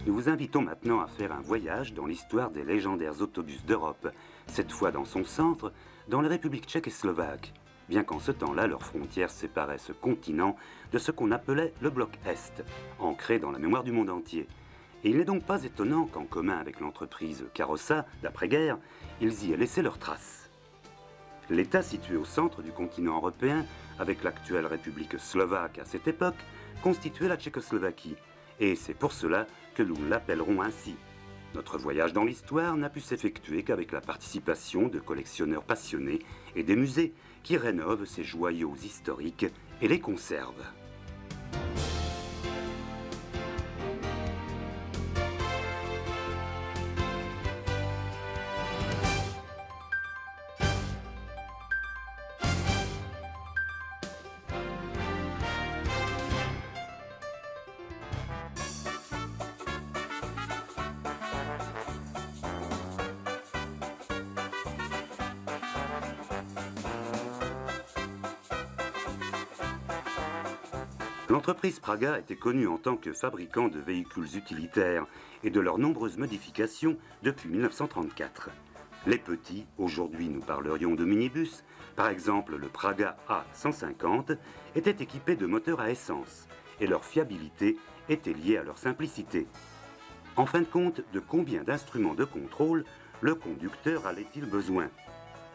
Nous vous invitons maintenant à faire un voyage dans l'histoire des légendaires autobus d'Europe, cette fois dans son centre, dans la République tchèque et slovaque, bien qu'en ce temps-là, leurs frontières séparaient ce continent de ce qu'on appelait le bloc Est, ancré dans la mémoire du monde entier. Et il n'est donc pas étonnant qu'en commun avec l'entreprise Karosa, d'après-guerre, ils y aient laissé leurs traces. L'État situé au centre du continent européen, avec l'actuelle République slovaque à cette époque, constituait la Tchécoslovaquie, et c'est pour cela que nous l'appellerons ainsi. Notre voyage dans l'histoire n'a pu s'effectuer qu'avec la participation de collectionneurs passionnés et des musées qui rénovent ces joyaux historiques et les conservent. L'entreprise Praga était connue en tant que fabricant de véhicules utilitaires et de leurs nombreuses modifications depuis 1934. Les petits, aujourd'hui nous parlerions de minibus, par exemple le Praga A150, étaient équipés de moteurs à essence et leur fiabilité était liée à leur simplicité. En fin de compte, de combien d'instruments de contrôle le conducteur avait-il besoin?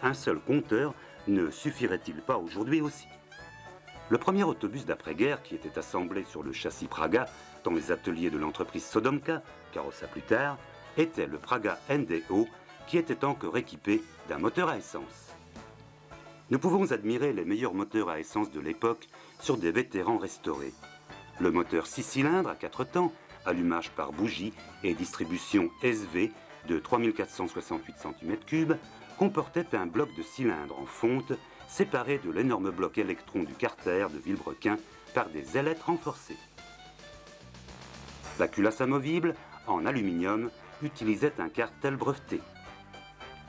Un seul compteur ne suffirait-il pas aujourd'hui aussi? Le premier autobus d'après-guerre qui était assemblé sur le châssis Praga dans les ateliers de l'entreprise Sodomka, Karosa plus tard, était le Praga NDO qui était encore équipé d'un moteur à essence. Nous pouvons admirer les meilleurs moteurs à essence de l'époque sur des vétérans restaurés. Le moteur 6 cylindres à 4 temps, allumage par bougie et distribution SV de 3468 cm3, comportait un bloc de cylindres en fonte séparé de l'énorme bloc électron du carter de Villebrequin par des ailettes renforcées. La culasse amovible, en aluminium, utilisait un cartel breveté.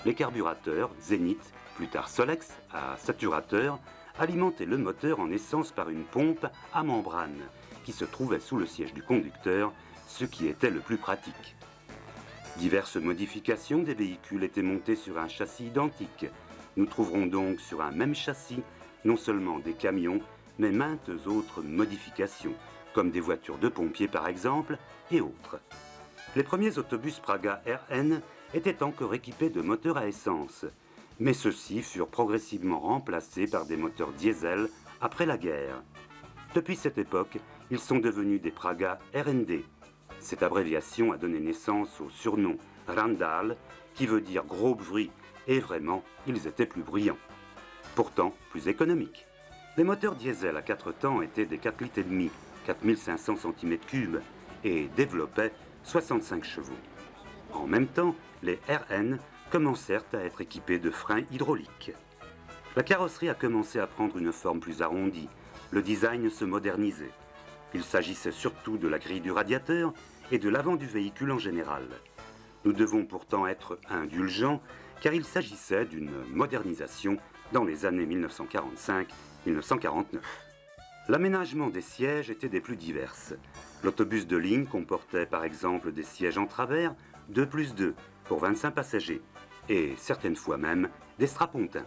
Les carburateurs Zenith, plus tard Solex, à saturateur, alimentaient le moteur en essence par une pompe à membrane qui se trouvait sous le siège du conducteur, ce qui était le plus pratique. Diverses modifications des véhicules étaient montées sur un châssis identique. Nous trouverons donc sur un même châssis non seulement des camions, mais maintes autres modifications, comme des voitures de pompiers par exemple, et autres. Les premiers autobus Praga RN étaient encore équipés de moteurs à essence, mais ceux-ci furent progressivement remplacés par des moteurs diesel après la guerre. Depuis cette époque, ils sont devenus des Praga RND. Cette abréviation a donné naissance au surnom Randal, qui veut dire gros bruit, et vraiment, ils étaient plus bruyants. Pourtant, plus économiques. Les moteurs diesel à 4 temps étaient des 4,5 litres, 4500 cm3, et développaient 65 chevaux. En même temps, les RN commencèrent à être équipés de freins hydrauliques. La carrosserie a commencé à prendre une forme plus arrondie, le design se modernisait. Il s'agissait surtout de la grille du radiateur et de l'avant du véhicule en général. Nous devons pourtant être indulgents, car il s'agissait d'une modernisation dans les années 1945-1949. L'aménagement des sièges était des plus diverses. L'autobus de ligne comportait par exemple des sièges en travers 2+2 pour 25 passagers, et certaines fois même des strapontins.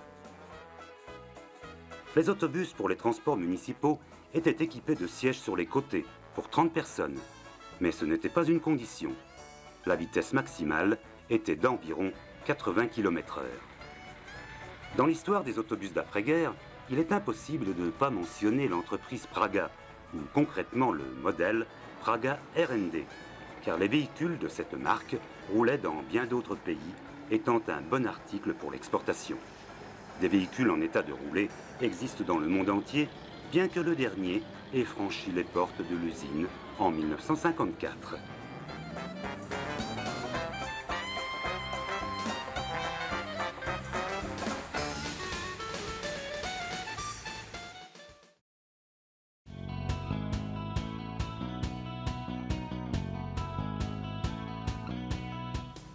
Les autobus pour les transports municipaux étaient équipés de sièges sur les côtés pour 30 personnes, mais ce n'était pas une condition. La vitesse maximale était d'environ 80 km/h. Dans l'histoire des autobus d'après-guerre, il est impossible de ne pas mentionner l'entreprise Praga, ou concrètement le modèle Praga RND, car les véhicules de cette marque roulaient dans bien d'autres pays, étant un bon article pour l'exportation. Des véhicules en état de rouler existent dans le monde entier, bien que le dernier ait franchi les portes de l'usine en 1954.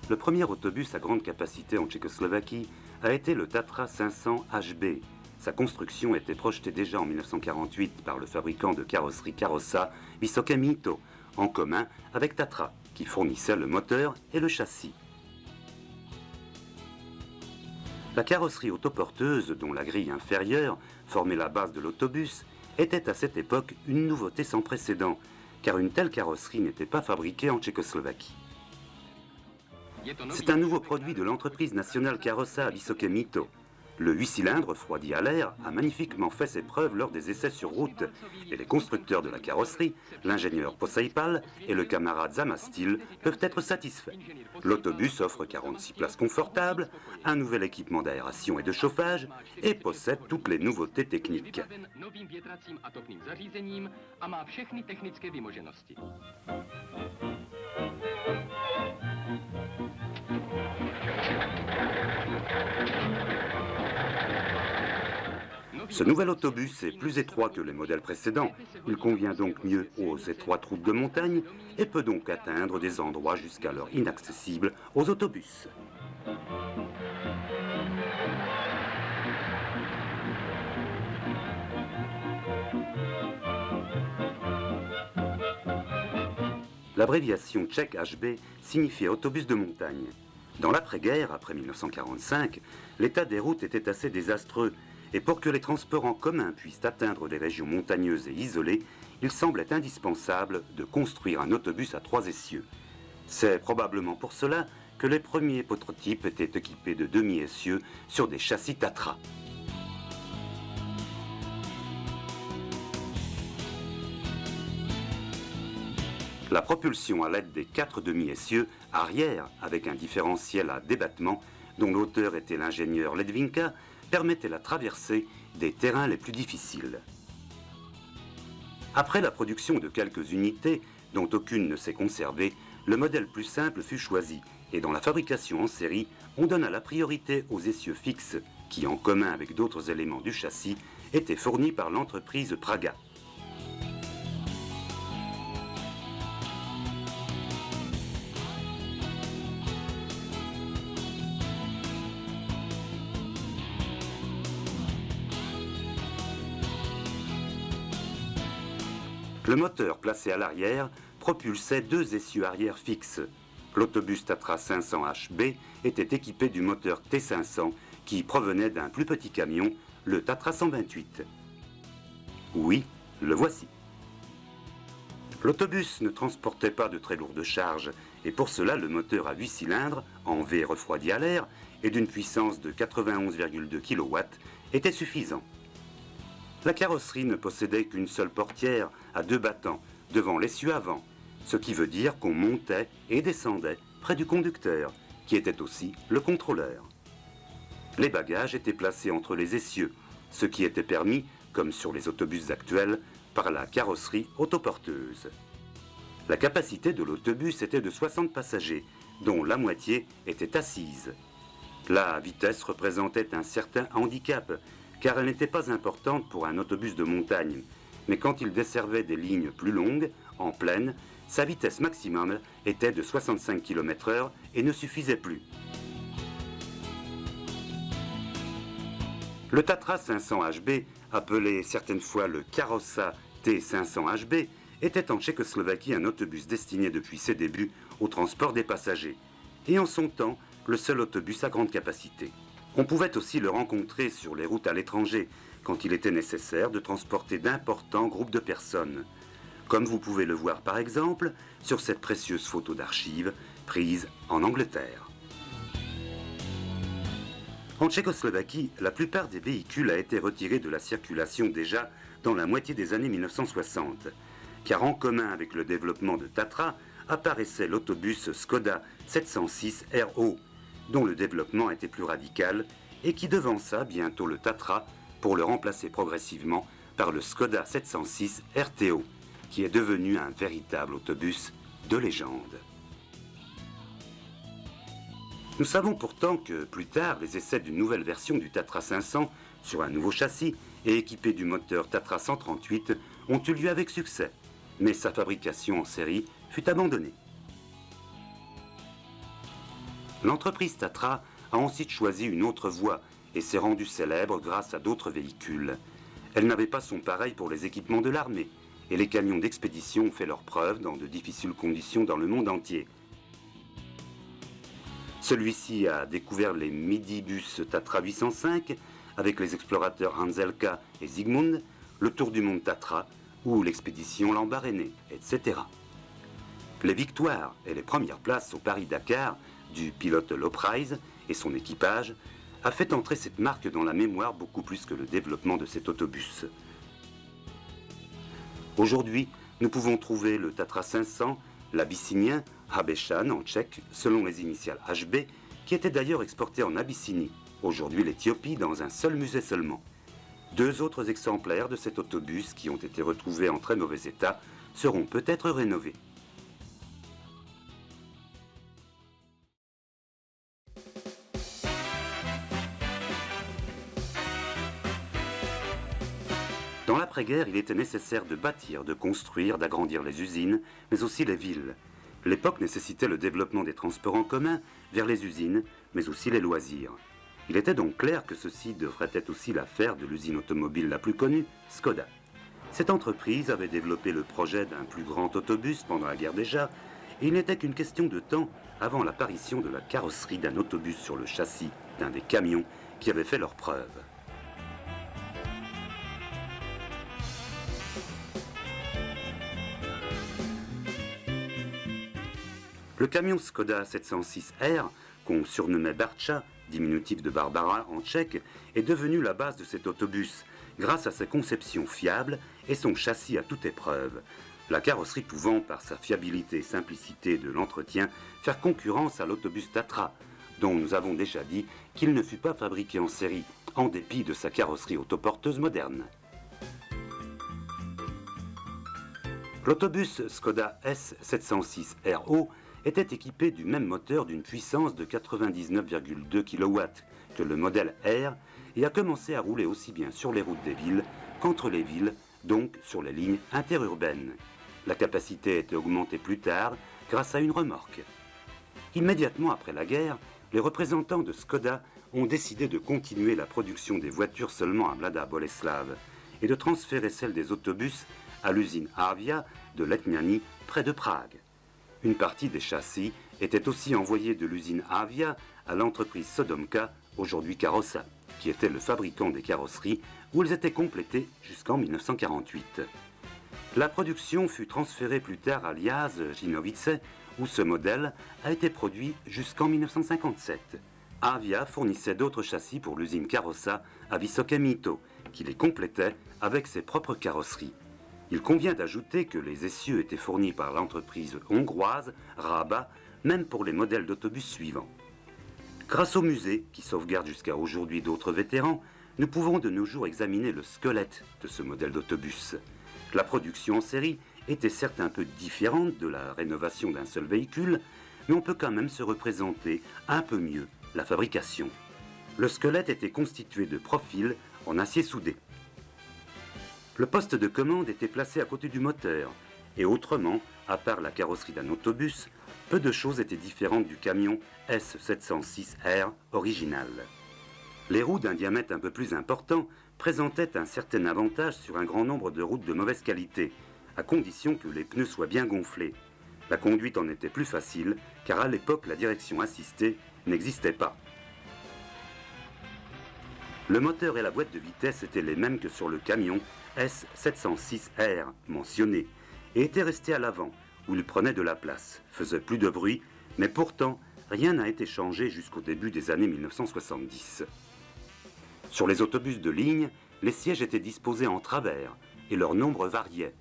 Le premier autobus à grande capacité en Tchécoslovaquie a été le Tatra 500 HB. Sa construction était projetée déjà en 1948 par le fabricant de carrosserie Karosa, Vysoké Mýto, en commun avec Tatra. qui fournissait le moteur et le châssis. La carrosserie autoporteuse, dont la grille inférieure formait la base de l'autobus, était à cette époque une nouveauté sans précédent, car une telle carrosserie n'était pas fabriquée en Tchécoslovaquie. C'est un nouveau produit de l'entreprise nationale Karosa Vysoké Mýto. Le 8 cylindres refroidi à l'air a magnifiquement fait ses preuves lors des essais sur route, et les constructeurs de la carrosserie, l'ingénieur Poseipal et le camarade Zamastil, peuvent être satisfaits. L'autobus offre 46 places confortables, un nouvel équipement d'aération et de chauffage, et possède toutes les nouveautés techniques. Ce nouvel autobus est plus étroit que les modèles précédents. Il convient donc mieux aux étroites routes de montagne et peut donc atteindre des endroits jusqu'alors inaccessibles aux autobus. L'abréviation tchèque HB signifiait autobus de montagne. Dans l'après-guerre, après 1945, l'état des routes était assez désastreux. Et pour que les transports en commun puissent atteindre des régions montagneuses et isolées, il semblait indispensable de construire un autobus à 3 essieux. C'est probablement pour cela que les premiers prototypes étaient équipés de demi-essieux sur des châssis Tatra. La propulsion à l'aide des 4 demi-essieux arrière, avec un différentiel à débattement, dont l'auteur était l'ingénieur Ledvinka, permettait la traversée des terrains les plus difficiles. Après la production de quelques unités, dont aucune ne s'est conservée, le modèle plus simple fut choisi, et dans la fabrication en série, on donna la priorité aux essieux fixes, qui, en commun avec d'autres éléments du châssis, étaient fournis par l'entreprise Praga. Le moteur placé à l'arrière propulsait 2 essieux arrière fixes. L'autobus Tatra 500 HB était équipé du moteur T500 qui provenait d'un plus petit camion, le Tatra 128. Oui, le voici. L'autobus ne transportait pas de très lourdes charges et pour cela le moteur à 8 cylindres, en V refroidi à l'air et d'une puissance de 91,2 kW était suffisant. La carrosserie ne possédait qu'une seule portière à 2 battants devant l'essieu avant, ce qui veut dire qu'on montait et descendait près du conducteur, qui était aussi le contrôleur. Les bagages étaient placés entre les essieux, ce qui était permis, comme sur les autobus actuels, par la carrosserie autoporteuse. La capacité de l'autobus était de 60 passagers, dont la moitié était assise. La vitesse représentait un certain handicap, car elle n'était pas importante pour un autobus de montagne, mais quand il desservait des lignes plus longues, en plaine, sa vitesse maximum était de 65 km/h et ne suffisait plus. Le Tatra 500 HB, appelé certaines fois le Karosa T500 HB, était en Tchécoslovaquie un autobus destiné depuis ses débuts au transport des passagers, et en son temps, le seul autobus à grande capacité. On pouvait aussi le rencontrer sur les routes à l'étranger, quand il était nécessaire de transporter d'importants groupes de personnes, comme vous pouvez le voir par exemple sur cette précieuse photo d'archives prise en Angleterre. En Tchécoslovaquie, la plupart des véhicules a été retirés de la circulation déjà dans la moitié des années 1960, car en commun avec le développement de Tatra apparaissait l'autobus Skoda 706 RO, dont le développement était plus radical et qui devança bientôt le Tatra pour le remplacer progressivement par le Skoda 706 RTO, qui est devenu un véritable autobus de légende. Nous savons pourtant que plus tard, les essais d'une nouvelle version du Tatra 500 sur un nouveau châssis et équipé du moteur Tatra 138 ont eu lieu avec succès, mais sa fabrication en série fut abandonnée. L'entreprise Tatra a ensuite choisi une autre voie et s'est rendue célèbre grâce à d'autres véhicules. Elle n'avait pas son pareil pour les équipements de l'armée, et les camions d'expédition ont fait leurs preuves dans de difficiles conditions dans le monde entier. Celui-ci a découvert les midibus Tatra 805 avec les explorateurs Hanzelka et Zygmunt, le tour du monde Tatra ou l'expédition Lambaréné, etc. Les victoires et les premières places au Paris-Dakar du pilote Loprize et son équipage a fait entrer cette marque dans la mémoire beaucoup plus que le développement de cet autobus. Aujourd'hui, nous pouvons trouver le Tatra 500, l'abyssinien, Habeshan en tchèque, selon les initiales HB, qui était d'ailleurs exporté en Abyssinie, aujourd'hui l'Éthiopie, dans un seul musée seulement. 2 autres exemplaires de cet autobus qui ont été retrouvés en très mauvais état seront peut-être rénovés. Dans l'après-guerre, il était nécessaire de bâtir, de construire, d'agrandir les usines, mais aussi les villes. L'époque nécessitait le développement des transports en commun vers les usines, mais aussi les loisirs. Il était donc clair que ceci devrait être aussi l'affaire de l'usine automobile la plus connue, Skoda. Cette entreprise avait développé le projet d'un plus grand autobus pendant la guerre déjà, et il n'était qu'une question de temps avant l'apparition de la carrosserie d'un autobus sur le châssis d'un des camions qui avait fait leurs preuves. Le camion Skoda 706R, qu'on surnommait Barcha, diminutif de Barbara en tchèque, est devenu la base de cet autobus, grâce à sa conception fiable et son châssis à toute épreuve. La carrosserie pouvant, par sa fiabilité et simplicité de l'entretien, faire concurrence à l'autobus Tatra, dont nous avons déjà dit qu'il ne fut pas fabriqué en série, en dépit de sa carrosserie autoporteuse moderne. L'autobus Skoda S706RO était équipé du même moteur d'une puissance de 99,2 kW que le modèle R et a commencé à rouler aussi bien sur les routes des villes qu'entre les villes, donc sur les lignes interurbaines. La capacité a été augmentée plus tard grâce à une remorque. Immédiatement après la guerre, les représentants de Skoda ont décidé de continuer la production des voitures seulement à Mlada Boleslav et de transférer celle des autobus à l'usine Avia de Letniany près de Prague. Une partie des châssis était aussi envoyée de l'usine Avia à l'entreprise Sodomka, aujourd'hui Karosa, qui était le fabricant des carrosseries, où elles étaient complétées jusqu'en 1948. La production fut transférée plus tard à Liaz Jinovice, où ce modèle a été produit jusqu'en 1957. Avia fournissait d'autres châssis pour l'usine Karosa à Vysokemito, qui les complétait avec ses propres carrosseries. Il convient d'ajouter que les essieux étaient fournis par l'entreprise hongroise Raba, même pour les modèles d'autobus suivants. Grâce au musée, qui sauvegarde jusqu'à aujourd'hui d'autres vétérans, nous pouvons de nos jours examiner le squelette de ce modèle d'autobus. La production en série était certes un peu différente de la rénovation d'un seul véhicule, mais on peut quand même se représenter un peu mieux la fabrication. Le squelette était constitué de profils en acier soudé. Le poste de commande était placé à côté du moteur, et autrement, à part la carrosserie d'un autobus, peu de choses étaient différentes du camion S706R original. Les roues d'un diamètre un peu plus important présentaient un certain avantage sur un grand nombre de routes de mauvaise qualité, à condition que les pneus soient bien gonflés. La conduite en était plus facile, car à l'époque la direction assistée n'existait pas. Le moteur et la boîte de vitesse étaient les mêmes que sur le camion S706R mentionné, et étaient restés à l'avant, où il prenait de la place, faisait plus de bruit, mais pourtant rien n'a été changé jusqu'au début des années 1970. Sur les autobus de ligne, les sièges étaient disposés en travers, et leur nombre variait,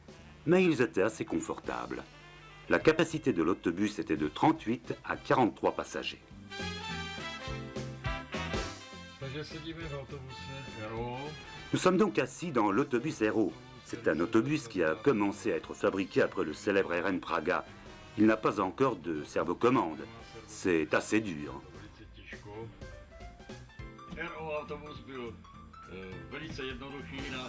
mais ils étaient assez confortables. La capacité de l'autobus était de 38 à 43 passagers. Nous sommes donc assis dans l'autobus Hero. C'est un autobus qui a commencé à être fabriqué après le célèbre RN Praga. Il n'a pas encore de servo-commande. C'est assez dur.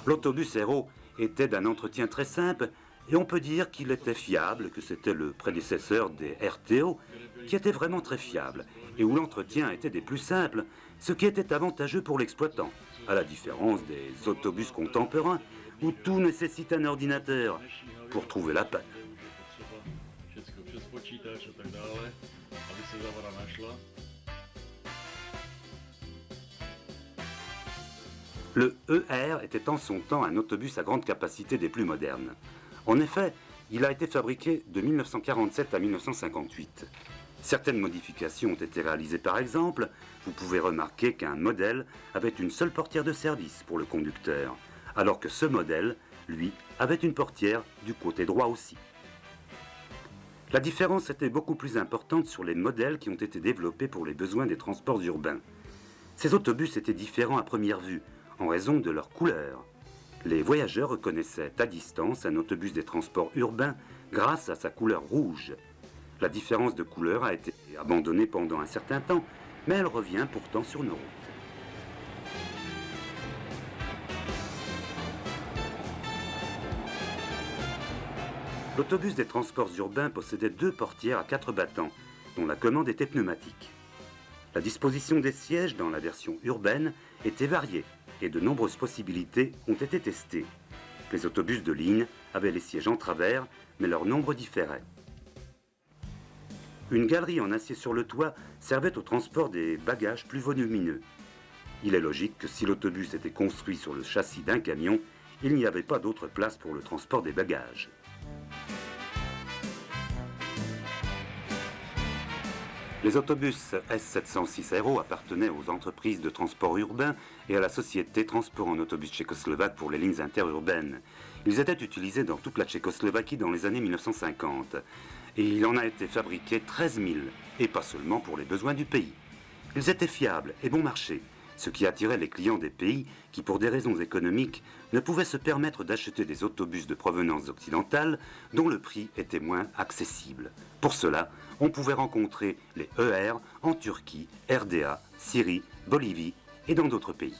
L'autobus Hero était d'un entretien très simple et on peut dire qu'il était fiable, que c'était le prédécesseur des RTO, qui était vraiment très fiable et où l'entretien était des plus simples, ce qui était avantageux pour l'exploitant, à la différence des autobus contemporains où tout nécessite un ordinateur pour trouver la panne. Le ER était en son temps un autobus à grande capacité des plus modernes. En effet, il a été fabriqué de 1947 à 1958. Certaines modifications ont été réalisées par exemple. Vous pouvez remarquer qu'un modèle avait une seule portière de service pour le conducteur, alors que ce modèle, lui, avait une portière du côté droit aussi. La différence était beaucoup plus importante sur les modèles qui ont été développés pour les besoins des transports urbains. Ces autobus étaient différents à première vue, en raison de leur couleur. Les voyageurs reconnaissaient à distance un autobus des transports urbains grâce à sa couleur rouge. La différence de couleur a été abandonnée pendant un certain temps, mais elle revient pourtant sur nos routes. L'autobus des transports urbains possédait 2 portières à 4 battants, dont la commande était pneumatique. La disposition des sièges dans la version urbaine était variée et de nombreuses possibilités ont été testées. Les autobus de ligne avaient les sièges en travers, mais leur nombre différait. Une galerie en acier sur le toit servait au transport des bagages plus volumineux. Il est logique que si l'autobus était construit sur le châssis d'un camion, il n'y avait pas d'autre place pour le transport des bagages. Les autobus S706 Aero appartenaient aux entreprises de transport urbain et à la société Transport en autobus tchécoslovaque pour les lignes interurbaines. Ils étaient utilisés dans toute la Tchécoslovaquie dans les années 1950. Et il en a été fabriqué 13 000, et pas seulement pour les besoins du pays. Ils étaient fiables et bon marché, ce qui attirait les clients des pays qui, pour des raisons économiques, ne pouvaient se permettre d'acheter des autobus de provenance occidentale dont le prix était moins accessible. Pour cela, on pouvait rencontrer les ER en Turquie, RDA, Syrie, Bolivie et dans d'autres pays.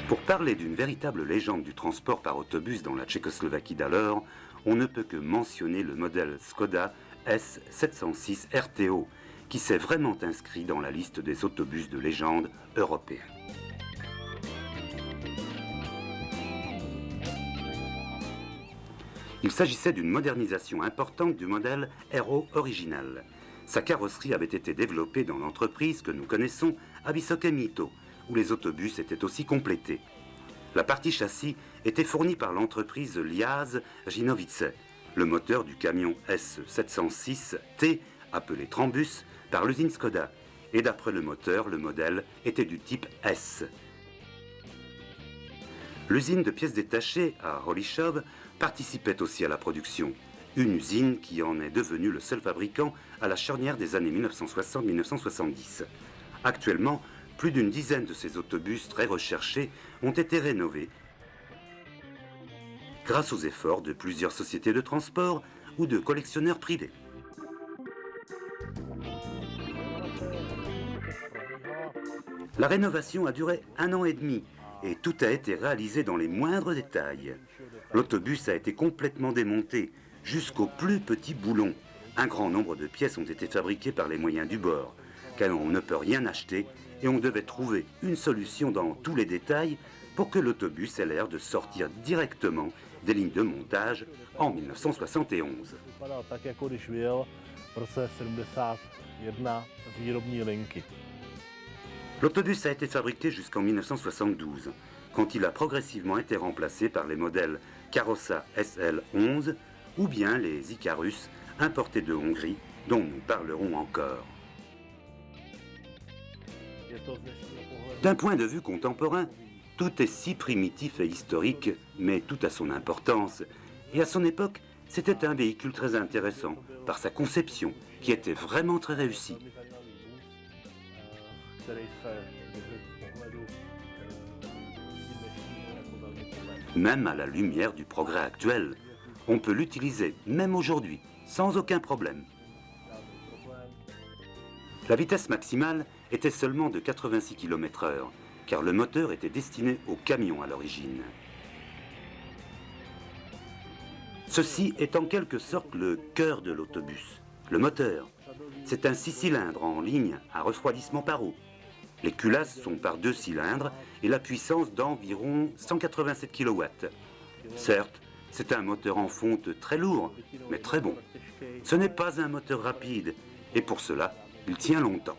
Pour parler d'une véritable légende du transport par autobus dans la Tchécoslovaquie d'alors, on ne peut que mentionner le modèle Skoda S706 RTO, qui s'est vraiment inscrit dans la liste des autobus de légende européens. Il s'agissait d'une modernisation importante du modèle Aero original. Sa carrosserie avait été développée dans l'entreprise que nous connaissons, Wysokie Mito, où les autobus étaient aussi complétés. La partie châssis était fournie par l'entreprise Liaz Jinovice, le moteur du camion S706T, appelé Trambus, par l'usine Skoda, et d'après le moteur, le modèle était du type S. L'usine de pièces détachées à Rolishov participait aussi à la production, une usine qui en est devenue le seul fabricant à la charnière des années 1960-1970. Actuellement, plus d'une dizaine de ces autobus très recherchés ont été rénovés grâce aux efforts de plusieurs sociétés de transport ou de collectionneurs privés. La rénovation a duré 1 an et demi et tout a été réalisé dans les moindres détails. L'autobus a été complètement démonté jusqu'au plus petit boulon. Un grand nombre de pièces ont été fabriquées par les moyens du bord, car on ne peut rien acheter et on devait trouver une solution dans tous les détails pour que l'autobus ait l'air de sortir directement des lignes de montage en 1971. L'autobus a été fabriqué jusqu'en 1972, quand il a progressivement été remplacé par les modèles Karossa SL11 ou bien les Icarus importés de Hongrie, dont nous parlerons encore. D'un point de vue contemporain, tout est si primitif et historique, mais tout a son importance. Et à son époque, c'était un véhicule très intéressant, par sa conception, qui était vraiment très réussie. Même à la lumière du progrès actuel, on peut l'utiliser, même aujourd'hui, sans aucun problème. La vitesse maximale était seulement de 86 km/h, car le moteur était destiné aux camions à l'origine. Ceci est en quelque sorte le cœur de l'autobus, le moteur. C'est un 6 cylindres en ligne à refroidissement par eau. Les culasses sont par 2 cylindres et la puissance d'environ 187 kW. Certes, c'est un moteur en fonte très lourd, mais très bon. Ce n'est pas un moteur rapide, et pour cela, il tient longtemps.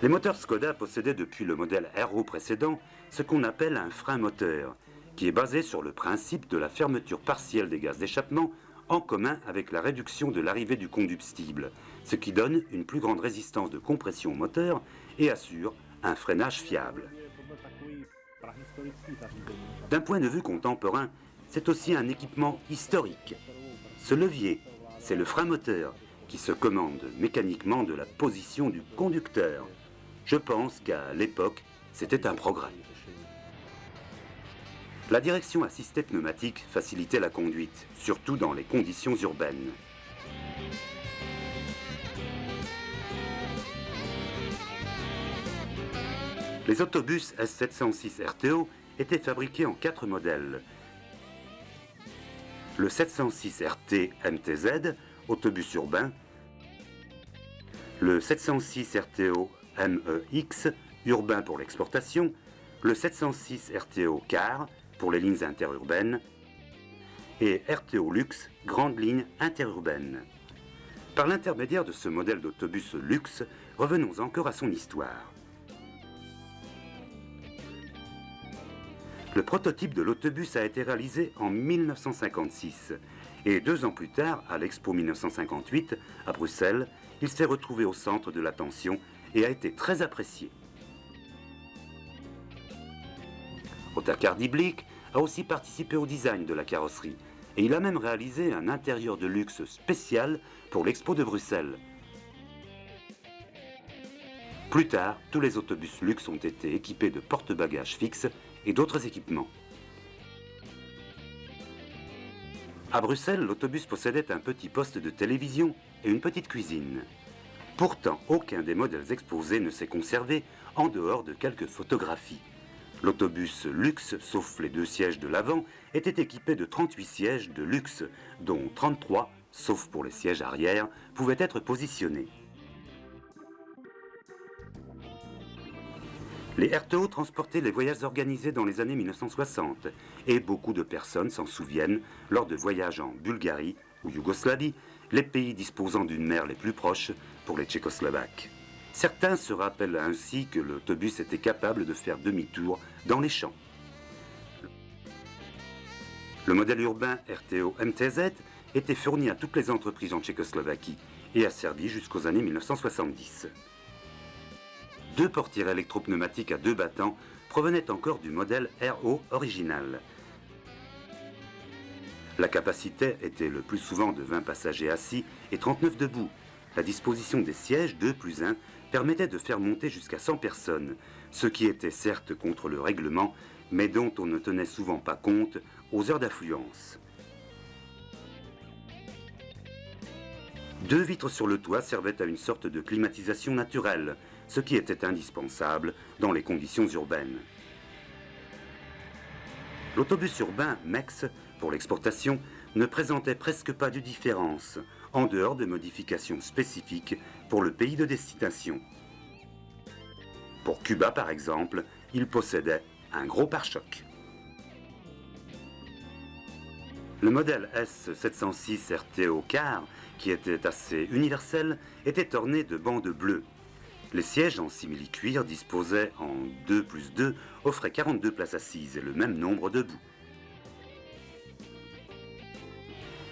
Les moteurs Skoda possédaient depuis le modèle RO précédent ce qu'on appelle un frein moteur, qui est basé sur le principe de la fermeture partielle des gaz d'échappement en commun avec la réduction de l'arrivée du combustible, ce qui donne une plus grande résistance de compression au moteur et assure un freinage fiable. D'un point de vue contemporain, c'est aussi un équipement historique. Ce levier, c'est le frein moteur qui se commande mécaniquement de la position du conducteur. Je pense qu'à l'époque, c'était un progrès. La direction assistée pneumatique facilitait la conduite, surtout dans les conditions urbaines. Les autobus S706 RTO étaient fabriqués en 4 modèles. Le 706 RT MTZ, autobus urbain. Le 706 RTO MEX, urbain pour l'exportation. Le 706 RTO Car, pour les lignes interurbaines. Et RTO Luxe, grande ligne interurbaine. Par l'intermédiaire de ce modèle d'autobus luxe, revenons encore à son histoire. Le prototype de l'autobus a été réalisé en 1956 et 2 ans plus tard, à l'Expo 1958, à Bruxelles, il s'est retrouvé au centre de l'attention et a été très apprécié. Otakar Diblik a aussi participé au design de la carrosserie et il a même réalisé un intérieur de luxe spécial pour l'Expo de Bruxelles. Plus tard, tous les autobus luxe ont été équipés de porte-bagages fixes et d'autres équipements. À Bruxelles, l'autobus possédait un petit poste de télévision et une petite cuisine. Pourtant, aucun des modèles exposés ne s'est conservé en dehors de quelques photographies. L'autobus luxe, sauf les 2 sièges de l'avant, était équipé de 38 sièges de luxe, dont 33, sauf pour les sièges arrière, pouvaient être positionnés. Les RTO transportaient les voyages organisés dans les années 1960 et beaucoup de personnes s'en souviennent lors de voyages en Bulgarie ou Yougoslavie, les pays disposant d'une mer les plus proches pour les Tchécoslovaques. Certains se rappellent ainsi que l'autobus était capable de faire demi-tour dans les champs. Le modèle urbain RTO MTZ était fourni à toutes les entreprises en Tchécoslovaquie et a servi jusqu'aux années 1970. 2 portières électropneumatiques à 2 battants provenaient encore du modèle RO original. La capacité était le plus souvent de 20 passagers assis et 39 debout. La disposition des sièges 2+1 permettait de faire monter jusqu'à 100 personnes, ce qui était certes contre le règlement, mais dont on ne tenait souvent pas compte aux heures d'affluence. 2 vitres sur le toit servaient à une sorte de climatisation naturelle, ce qui était indispensable dans les conditions urbaines. L'autobus urbain MEX, pour l'exportation, ne présentait presque pas de différence, en dehors de modifications spécifiques pour le pays de destination. Pour Cuba, par exemple, il possédait un gros pare-choc. Le modèle S706 RTO Car, qui était assez universel, était orné de bandes bleues. Les sièges en simili-cuir disposés en 2+2 offraient 42 places assises et le même nombre debout.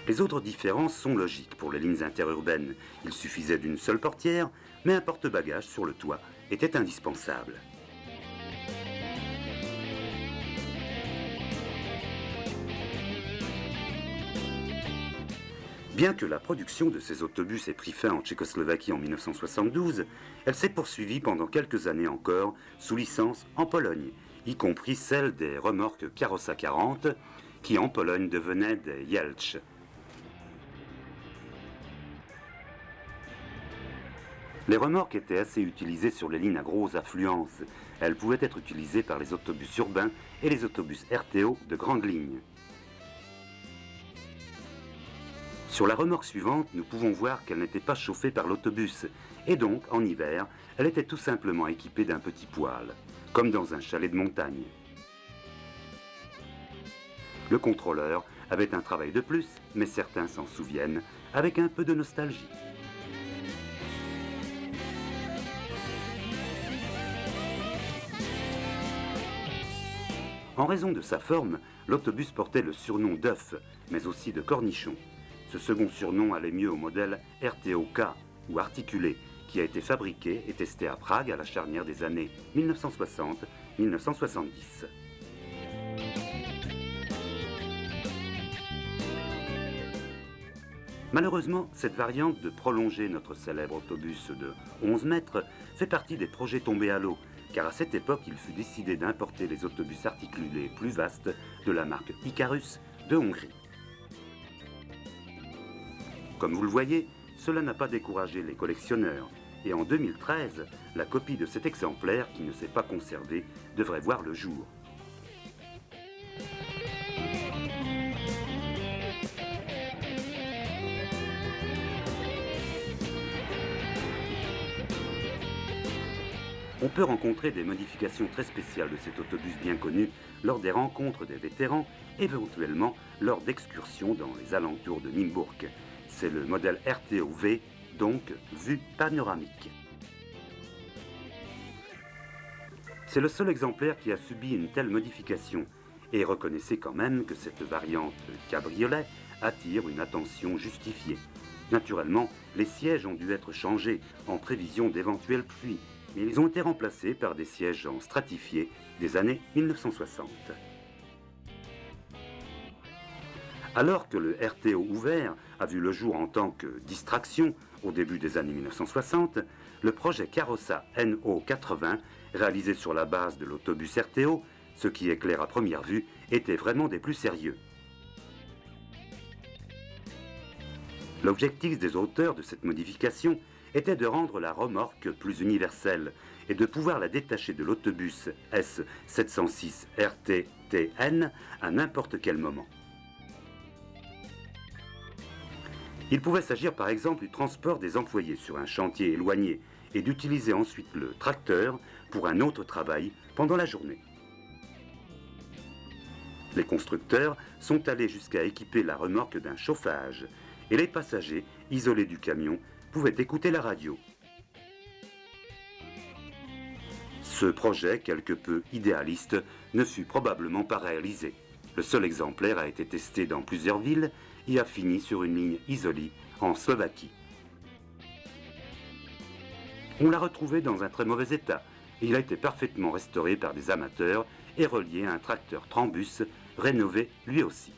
Les autres différences sont logiques pour les lignes interurbaines. Il suffisait d'une seule portière, mais un porte-bagages sur le toit était indispensable. Bien que la production de ces autobus ait pris fin en Tchécoslovaquie en 1972, elle s'est poursuivie pendant quelques années encore sous licence en Pologne, y compris celle des remorques Karosa 40, qui en Pologne devenaient des Jelcz. Les remorques étaient assez utilisées sur les lignes à grosse affluence. Elles pouvaient être utilisées par les autobus urbains et les autobus RTO de grande ligne. Sur la remorque suivante, nous pouvons voir qu'elle n'était pas chauffée par l'autobus, et donc, en hiver, elle était tout simplement équipée d'un petit poêle, comme dans un chalet de montagne. Le contrôleur avait un travail de plus, mais certains s'en souviennent, avec un peu de nostalgie. En raison de sa forme, l'autobus portait le surnom d'œuf, mais aussi de cornichon. Ce second surnom allait mieux au modèle RTOK, ou articulé, qui a été fabriqué et testé à Prague à la charnière des années 1960-1970. Malheureusement, cette variante de prolonger notre célèbre autobus de 11 mètres fait partie des projets tombés à l'eau, car à cette époque, il fut décidé d'importer les autobus articulés plus vastes de la marque Icarus de Hongrie. Comme vous le voyez, cela n'a pas découragé les collectionneurs, et en 2013, la copie de cet exemplaire, qui ne s'est pas conservée, devrait voir le jour. On peut rencontrer des modifications très spéciales de cet autobus bien connu lors des rencontres des vétérans, éventuellement lors d'excursions dans les alentours de Nymburk. C'est le modèle RTOV, donc vue panoramique. C'est le seul exemplaire qui a subi une telle modification, et reconnaissez quand même que cette variante cabriolet attire une attention justifiée. Naturellement, les sièges ont dû être changés en prévision d'éventuelles pluies, mais ils ont été remplacés par des sièges en stratifié des années 1960. Alors que le RTO ouvert a vu le jour en tant que distraction au début des années 1960, le projet Karosa NO80, réalisé sur la base de l'autobus RTO, ce qui est clair à première vue, était vraiment des plus sérieux. L'objectif des auteurs de cette modification était de rendre la remorque plus universelle et de pouvoir la détacher de l'autobus S706 RTTN à n'importe quel moment. Il pouvait s'agir par exemple du transport des employés sur un chantier éloigné et d'utiliser ensuite le tracteur pour un autre travail pendant la journée. Les constructeurs sont allés jusqu'à équiper la remorque d'un chauffage et les passagers, isolés du camion, pouvaient écouter la radio. Ce projet, quelque peu idéaliste, ne fut probablement pas réalisé. Le seul exemplaire a été testé dans plusieurs villes et a fini sur une ligne isolée en Slovaquie. On l'a retrouvé dans un très mauvais état et il a été parfaitement restauré par des amateurs et relié à un tracteur Trambus rénové lui aussi.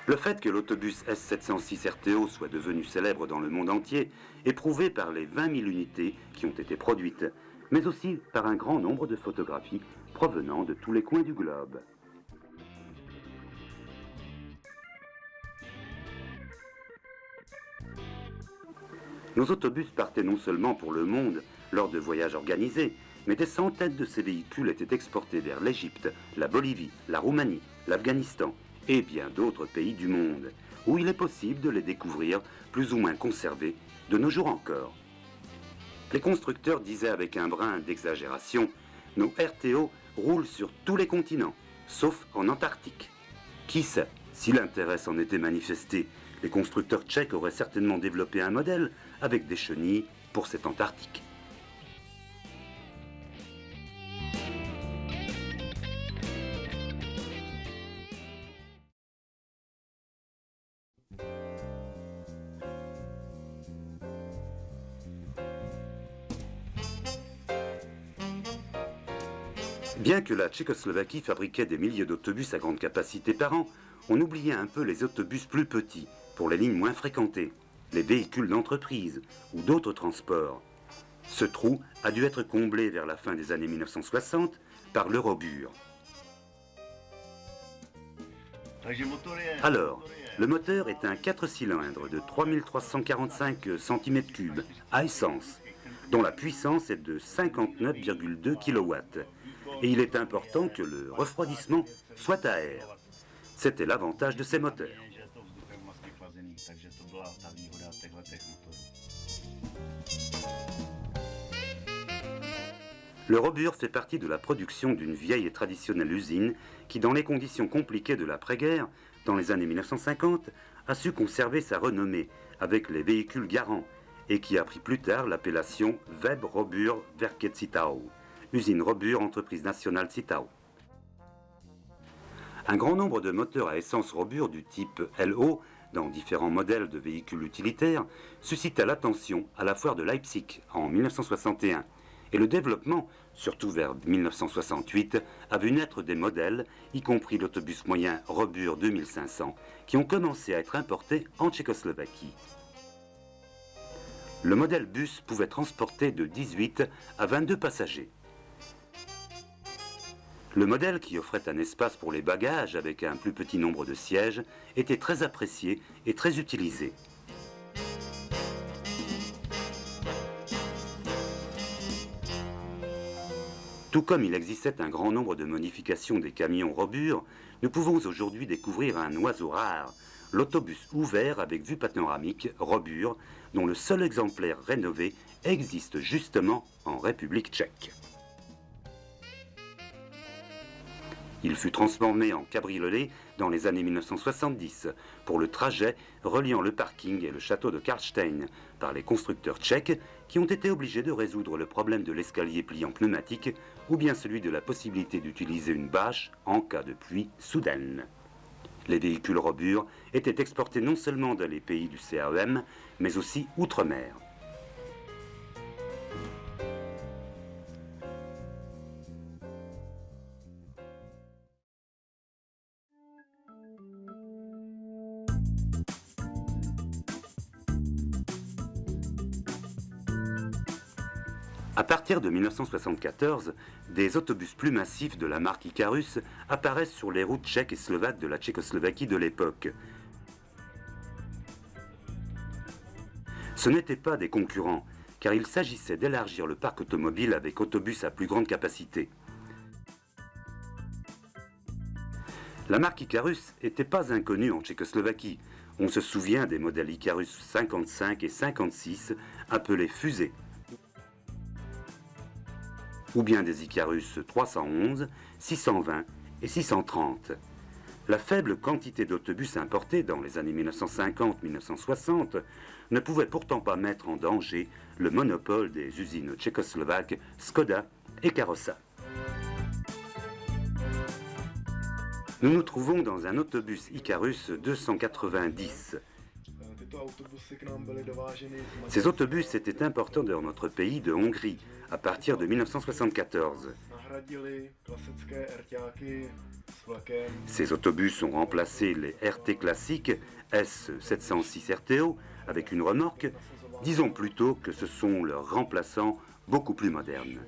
Le fait que l'autobus S706 RTO soit devenu célèbre dans le monde entier est prouvé par les 20 000 unités qui ont été produites, mais aussi par un grand nombre de photographies provenant de tous les coins du globe. Nos autobus partaient non seulement pour le monde lors de voyages organisés, mais des centaines de ces véhicules étaient exportés vers l'Égypte, la Bolivie, la Roumanie, l'Afghanistan et bien d'autres pays du monde, où il est possible de les découvrir plus ou moins conservés de nos jours encore. Les constructeurs disaient avec un brin d'exagération « Nos RTO roulent sur tous les continents, sauf en Antarctique ». Qui sait, si l'intérêt s'en était manifesté, les constructeurs tchèques auraient certainement développé un modèle avec des chenilles pour cette Antarctique. Bien que la Tchécoslovaquie fabriquait des milliers d'autobus à grande capacité par an, on oubliait un peu les autobus plus petits, pour les lignes moins fréquentées, les véhicules d'entreprise ou d'autres transports. Ce trou a dû être comblé vers la fin des années 1960 par l'Eurobur. Alors, le moteur est un 4 cylindres de 3345 cm3 à essence, dont la puissance est de 59,2 kW. Et il est important que le refroidissement soit à air. C'était l'avantage de ces moteurs. Le Robur fait partie de la production d'une vieille et traditionnelle usine qui, dans les conditions compliquées de l'après-guerre, dans les années 1950, a su conserver sa renommée avec les véhicules garants et qui a pris plus tard l'appellation Web Robur Werket Zittau, usine Robur Entreprise Nationale Zittau. Un grand nombre de moteurs à essence Robur du type LO, dans différents modèles de véhicules utilitaires, suscita l'attention à la foire de Leipzig en 1961. Et le développement, surtout vers 1968, a vu naître des modèles, y compris l'autobus moyen Robur 2500, qui ont commencé à être importés en Tchécoslovaquie. Le modèle bus pouvait transporter de 18 à 22 passagers. Le modèle, qui offrait un espace pour les bagages avec un plus petit nombre de sièges, était très apprécié et très utilisé. Tout comme il existait un grand nombre de modifications des camions Robur, nous pouvons aujourd'hui découvrir un oiseau rare, l'autobus ouvert avec vue panoramique Robur, dont le seul exemplaire rénové existe justement en République tchèque. Il fut transformé en cabriolet dans les années 1970 pour le trajet reliant le parking et le château de Karlstein par les constructeurs tchèques qui ont été obligés de résoudre le problème de l'escalier pliant pneumatique ou bien celui de la possibilité d'utiliser une bâche en cas de pluie soudaine. Les véhicules Robur étaient exportés non seulement dans les pays du CAEM, mais aussi outre-mer. À partir de 1974, des autobus plus massifs de la marque Icarus apparaissent sur les routes tchèques et slovaques de la Tchécoslovaquie de l'époque. Ce n'étaient pas des concurrents, car il s'agissait d'élargir le parc automobile avec autobus à plus grande capacité. La marque Icarus n'était pas inconnue en Tchécoslovaquie. On se souvient des modèles Icarus 55 et 56, appelés fusées, ou bien des Icarus 311, 620 et 630. La faible quantité d'autobus importés dans les années 1950-1960 ne pouvait pourtant pas mettre en danger le monopole des usines tchécoslovaques Skoda et Karosa. Nous nous trouvons dans un autobus Icarus 290. Ces autobus étaient importants dans notre pays de Hongrie à partir de 1974. Ces autobus ont remplacé les RT classiques S706 RTO avec une remorque. Disons plutôt que ce sont leurs remplaçants beaucoup plus modernes.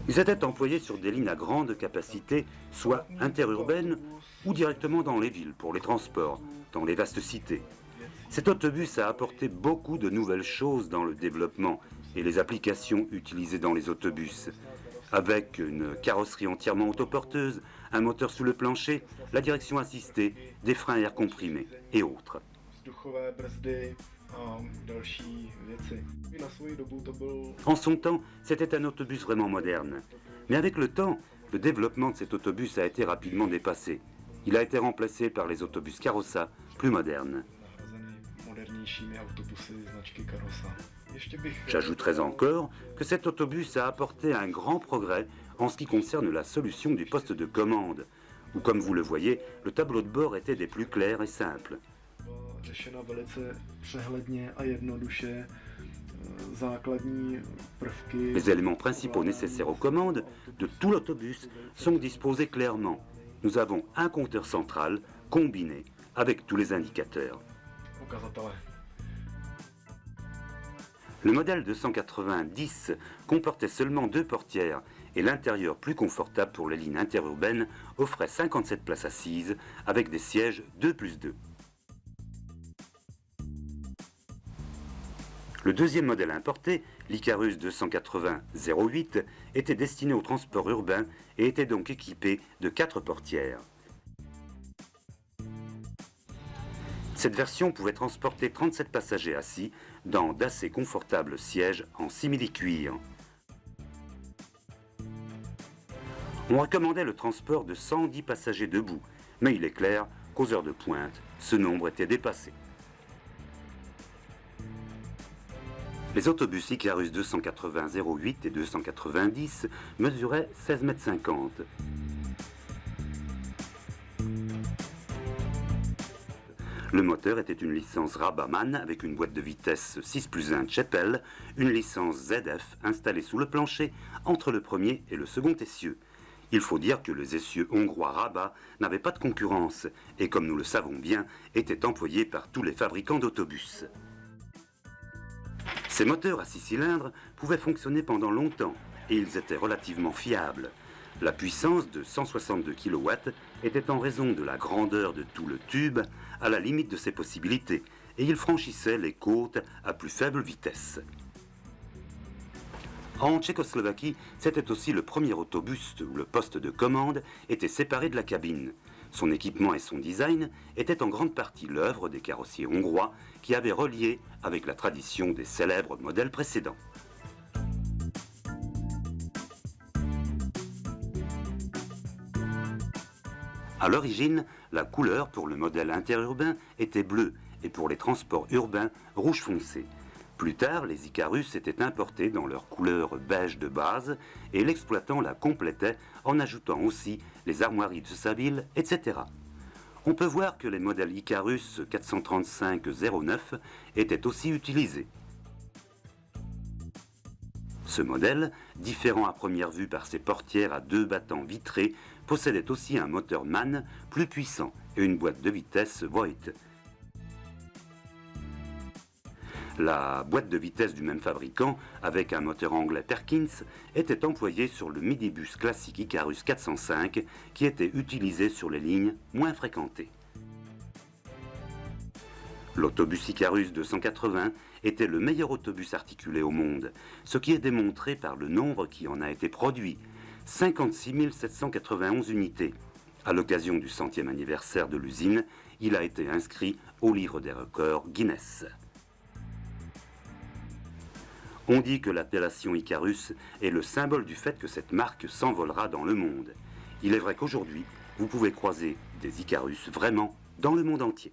Ils étaient employés sur des lignes à grande capacité, soit interurbaines ou directement dans les villes pour les transports, dans les vastes cités. Cet autobus a apporté beaucoup de nouvelles choses dans le développement et les applications utilisées dans les autobus, avec une carrosserie entièrement autoporteuse, un moteur sous le plancher, la direction assistée, des freins à air comprimé et autres. En son temps, c'était un autobus vraiment moderne. Mais avec le temps, le développement de cet autobus a été rapidement dépassé. Il a été remplacé par les autobus Karosa, plus modernes. J'ajouterais encore que cet autobus a apporté un grand progrès en ce qui concerne la solution du poste de commande, où, comme vous le voyez, le tableau de bord était des plus clairs et simples. Les éléments principaux nécessaires aux commandes de tout l'autobus sont disposés clairement. Nous avons un compteur central combiné avec tous les indicateurs. Le modèle 290 comportait seulement 2 portières et l'intérieur plus confortable pour les lignes interurbaines offrait 57 places assises avec des sièges 2+2. Le deuxième modèle importé, l'Icarus 280-08, était destiné au transport urbain et était donc équipé de 4 portières. Cette version pouvait transporter 37 passagers assis dans d'assez confortables sièges en simili-cuir. On recommandait le transport de 110 passagers debout, mais il est clair qu'aux heures de pointe, ce nombre était dépassé. Les autobus Icarus 280-08 et 290 mesuraient 16,50 m. Le moteur était une licence Rabaman avec une boîte de vitesse 6+1 Tchepel, une licence ZF installée sous le plancher entre le premier et le second essieu. Il faut dire que les essieux hongrois Rabat n'avaient pas de concurrence et, comme nous le savons bien, étaient employés par tous les fabricants d'autobus. Ces moteurs à 6 cylindres pouvaient fonctionner pendant longtemps et ils étaient relativement fiables. La puissance de 162 kW était en raison de la grandeur de tout le tube à la limite de ses possibilités et il franchissait les côtes à plus faible vitesse. En Tchécoslovaquie, c'était aussi le premier autobus où le poste de commande était séparé de la cabine. Son équipement et son design étaient en grande partie l'œuvre des carrossiers hongrois qui avaient relié avec la tradition des célèbres modèles précédents. À l'origine, la couleur pour le modèle interurbain était bleue et pour les transports urbains, rouge foncé. Plus tard, les Icarus étaient importés dans leur couleur beige de base et l'exploitant la complétait en ajoutant aussi les armoiries de Saville, etc. On peut voir que les modèles Icarus 435-09 étaient aussi utilisés. Ce modèle, différent à première vue par ses portières à 2 battants vitrés, possédait aussi un moteur MAN plus puissant et une boîte de vitesse Voigt. La boîte de vitesse du même fabricant, avec un moteur anglais Perkins, était employée sur le midibus classique Icarus 405 qui était utilisé sur les lignes moins fréquentées. L'autobus Icarus 280 était le meilleur autobus articulé au monde, ce qui est démontré par le nombre qui en a été produit, 56 791 unités. À l'occasion du 100e anniversaire de l'usine, il a été inscrit au livre des records Guinness. On dit que l'appellation Icarus est le symbole du fait que cette marque s'envolera dans le monde. Il est vrai qu'aujourd'hui, vous pouvez croiser des Icarus vraiment dans le monde entier.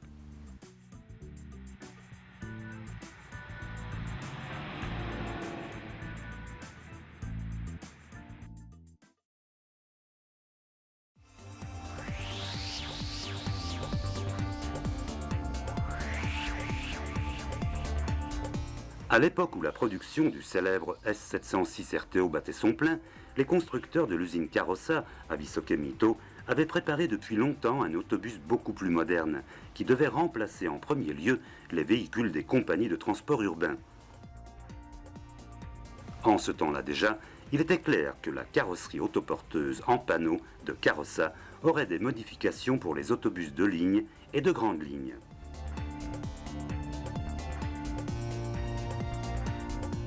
À l'époque où la production du célèbre S706 RTO battait son plein, les constructeurs de l'usine Karosa, à Vysoké-Mito, avaient préparé depuis longtemps un autobus beaucoup plus moderne, qui devait remplacer en premier lieu les véhicules des compagnies de transport urbain. En ce temps-là déjà, il était clair que la carrosserie autoporteuse en panneau de Karosa aurait des modifications pour les autobus de ligne et de grande ligne.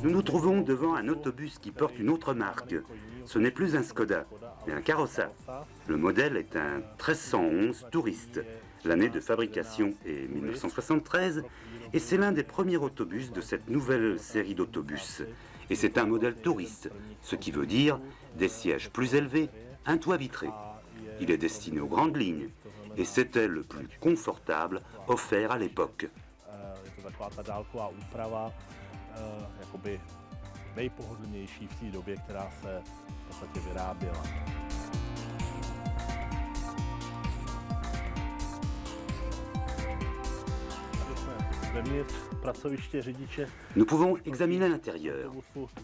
Nous nous trouvons devant un autobus qui porte une autre marque. Ce n'est plus un Skoda, mais un Karosa. Le modèle est un 1311 Touriste. L'année de fabrication est 1973 et c'est l'un des premiers autobus de cette nouvelle série d'autobus. Et c'est un modèle touriste, ce qui veut dire des sièges plus élevés, un toit vitré. Il est destiné aux grandes lignes et c'était le plus confortable offert à l'époque. Jakoby nejpohodlnější v té době, která se v podstatě vyráběla. Tady jsme Vevnitř pracoviště řidiče Nous pouvons examiner l'intérieur.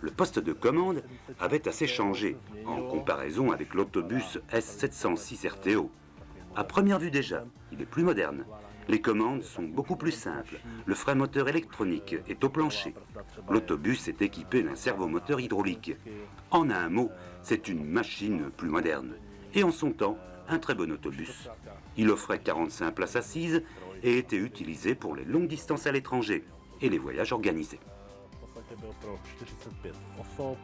Le poste de commande avait assez changé en comparaison avec l'autobus S706 RTO. À première vue déjà, il est plus moderne. Les commandes sont beaucoup plus simples. Le frein moteur électronique est au plancher. L'autobus est équipé d'un servomoteur hydraulique. En un mot, c'est une machine plus moderne. Et en son temps, un très bon autobus. Il offrait 45 places assises et était utilisé pour les longues distances à l'étranger et les voyages organisés. v podstatě byl pro 45 osob.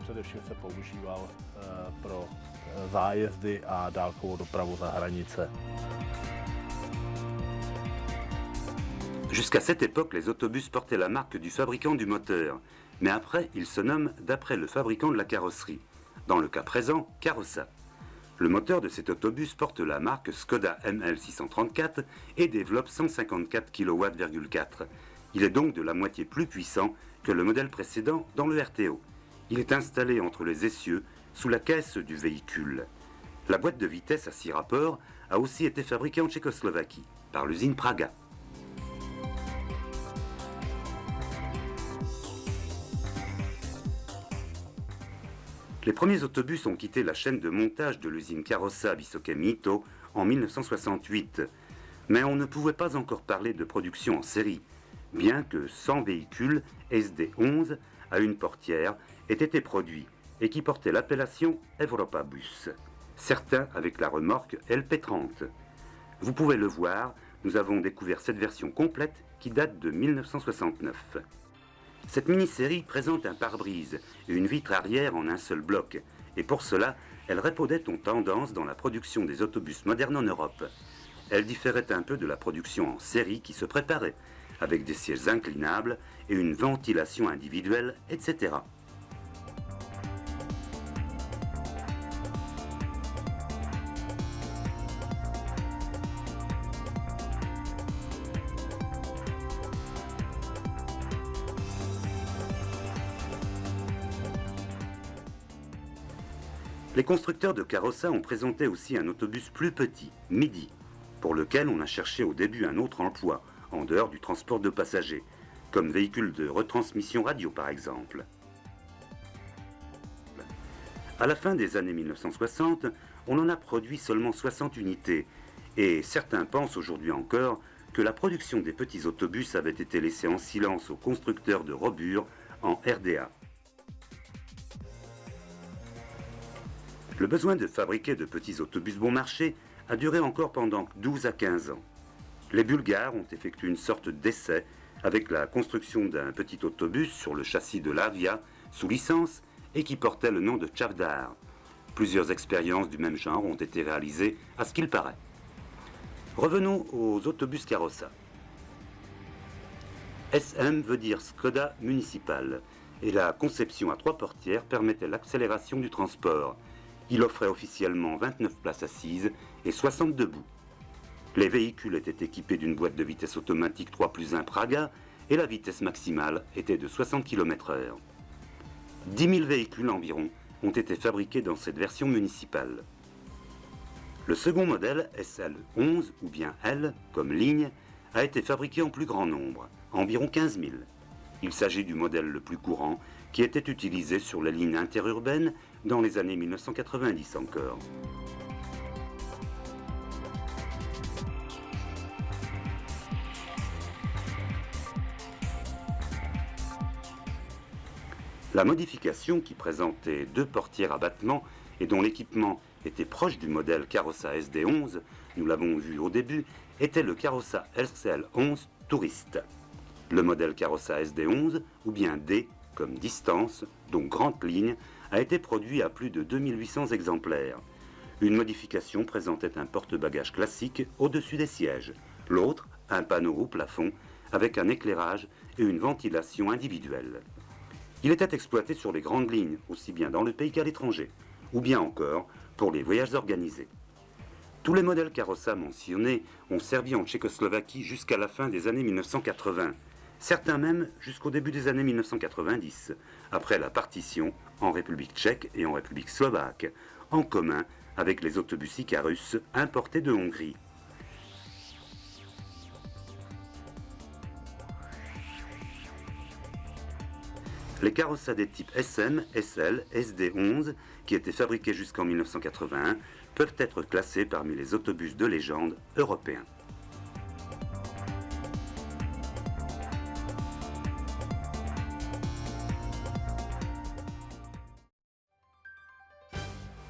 Především se používal pro zájezdy a dálkovou dopravu za hranice. Jusqu'à cette époque, les autobus portaient la marque du fabricant du moteur, mais après, ils se nomment d'après le fabricant de la carrosserie. Dans le cas présent, Carossa. Le moteur de cet autobus porte la marque Skoda ML634 et développe 154 kW,4. Il est donc de la moitié plus puissant que le modèle précédent dans le RTO. Il est installé entre les essieux, sous la caisse du véhicule. La boîte de vitesse à 6 rapports a aussi été fabriquée en Tchécoslovaquie, par l'usine Praga. Les premiers autobus ont quitté la chaîne de montage de l'usine Carossa Vysoké Mýto en 1968. Mais on ne pouvait pas encore parler de production en série, bien que 100 véhicules SD11 à une portière aient été produits et qui portaient l'appellation Europabus, certains avec la remorque LP30. Vous pouvez le voir, nous avons découvert cette version complète qui date de 1969. Cette mini-série présente un pare-brise et une vitre arrière en un seul bloc, et pour cela, elle répondait aux tendances dans la production des autobus modernes en Europe. Elle différait un peu de la production en série qui se préparait, avec des sièges inclinables et une ventilation individuelle, etc. Les constructeurs de Carossa ont présenté aussi un autobus plus petit, Midi, pour lequel on a cherché au début un autre emploi, en dehors du transport de passagers, comme véhicule de retransmission radio par exemple. À la fin des années 1960, on en a produit seulement 60 unités, et certains pensent aujourd'hui encore que la production des petits autobus avait été laissée en silence aux constructeurs de robures en RDA. Le besoin de fabriquer de petits autobus bon marché a duré encore pendant 12 à 15 ans. Les Bulgares ont effectué une sorte d'essai avec la construction d'un petit autobus sur le châssis de l'Avia sous licence et qui portait le nom de Chavdar. Plusieurs expériences du même genre ont été réalisées à ce qu'il paraît. Revenons aux autobus Carossa. SM veut dire Skoda municipal et la conception à 3 portières permettait l'accélération du transport. Il offrait officiellement 29 places assises et 60 debout. Les véhicules étaient équipés d'une boîte de vitesse automatique 3+1 Praga et la vitesse maximale était de 60 km/h. 10 000 véhicules environ ont été fabriqués dans cette version municipale. Le second modèle, SL11 ou bien L comme ligne, a été fabriqué en plus grand nombre, environ 15 000. Il s'agit du modèle le plus courant qui était utilisé sur les lignes interurbaines dans les années 1990 encore. La modification, qui présentait 2 portières à battement et dont l'équipement était proche du modèle Carossa SD11, nous l'avons vu au début, était le Carossa SL11 Touriste. Le modèle Carossa SD11, ou bien D comme distance, donc grande ligne, a été produit à plus de 2800 exemplaires. Une modification présentait un porte-bagages classique au-dessus des sièges, l'autre, un panneau au plafond, avec un éclairage et une ventilation individuelle. Il était exploité sur les grandes lignes, aussi bien dans le pays qu'à l'étranger, ou bien encore pour les voyages organisés. Tous les modèles Carossa mentionnés ont servi en Tchécoslovaquie jusqu'à la fin des années 1980, certains même jusqu'au début des années 1990, après la partition en République tchèque et en République slovaque, en commun avec les autobus Icarus importés de Hongrie. Les carrossas des types SM, SL, SD11, qui étaient fabriqués jusqu'en 1981, peuvent être classés parmi les autobus de légende européens.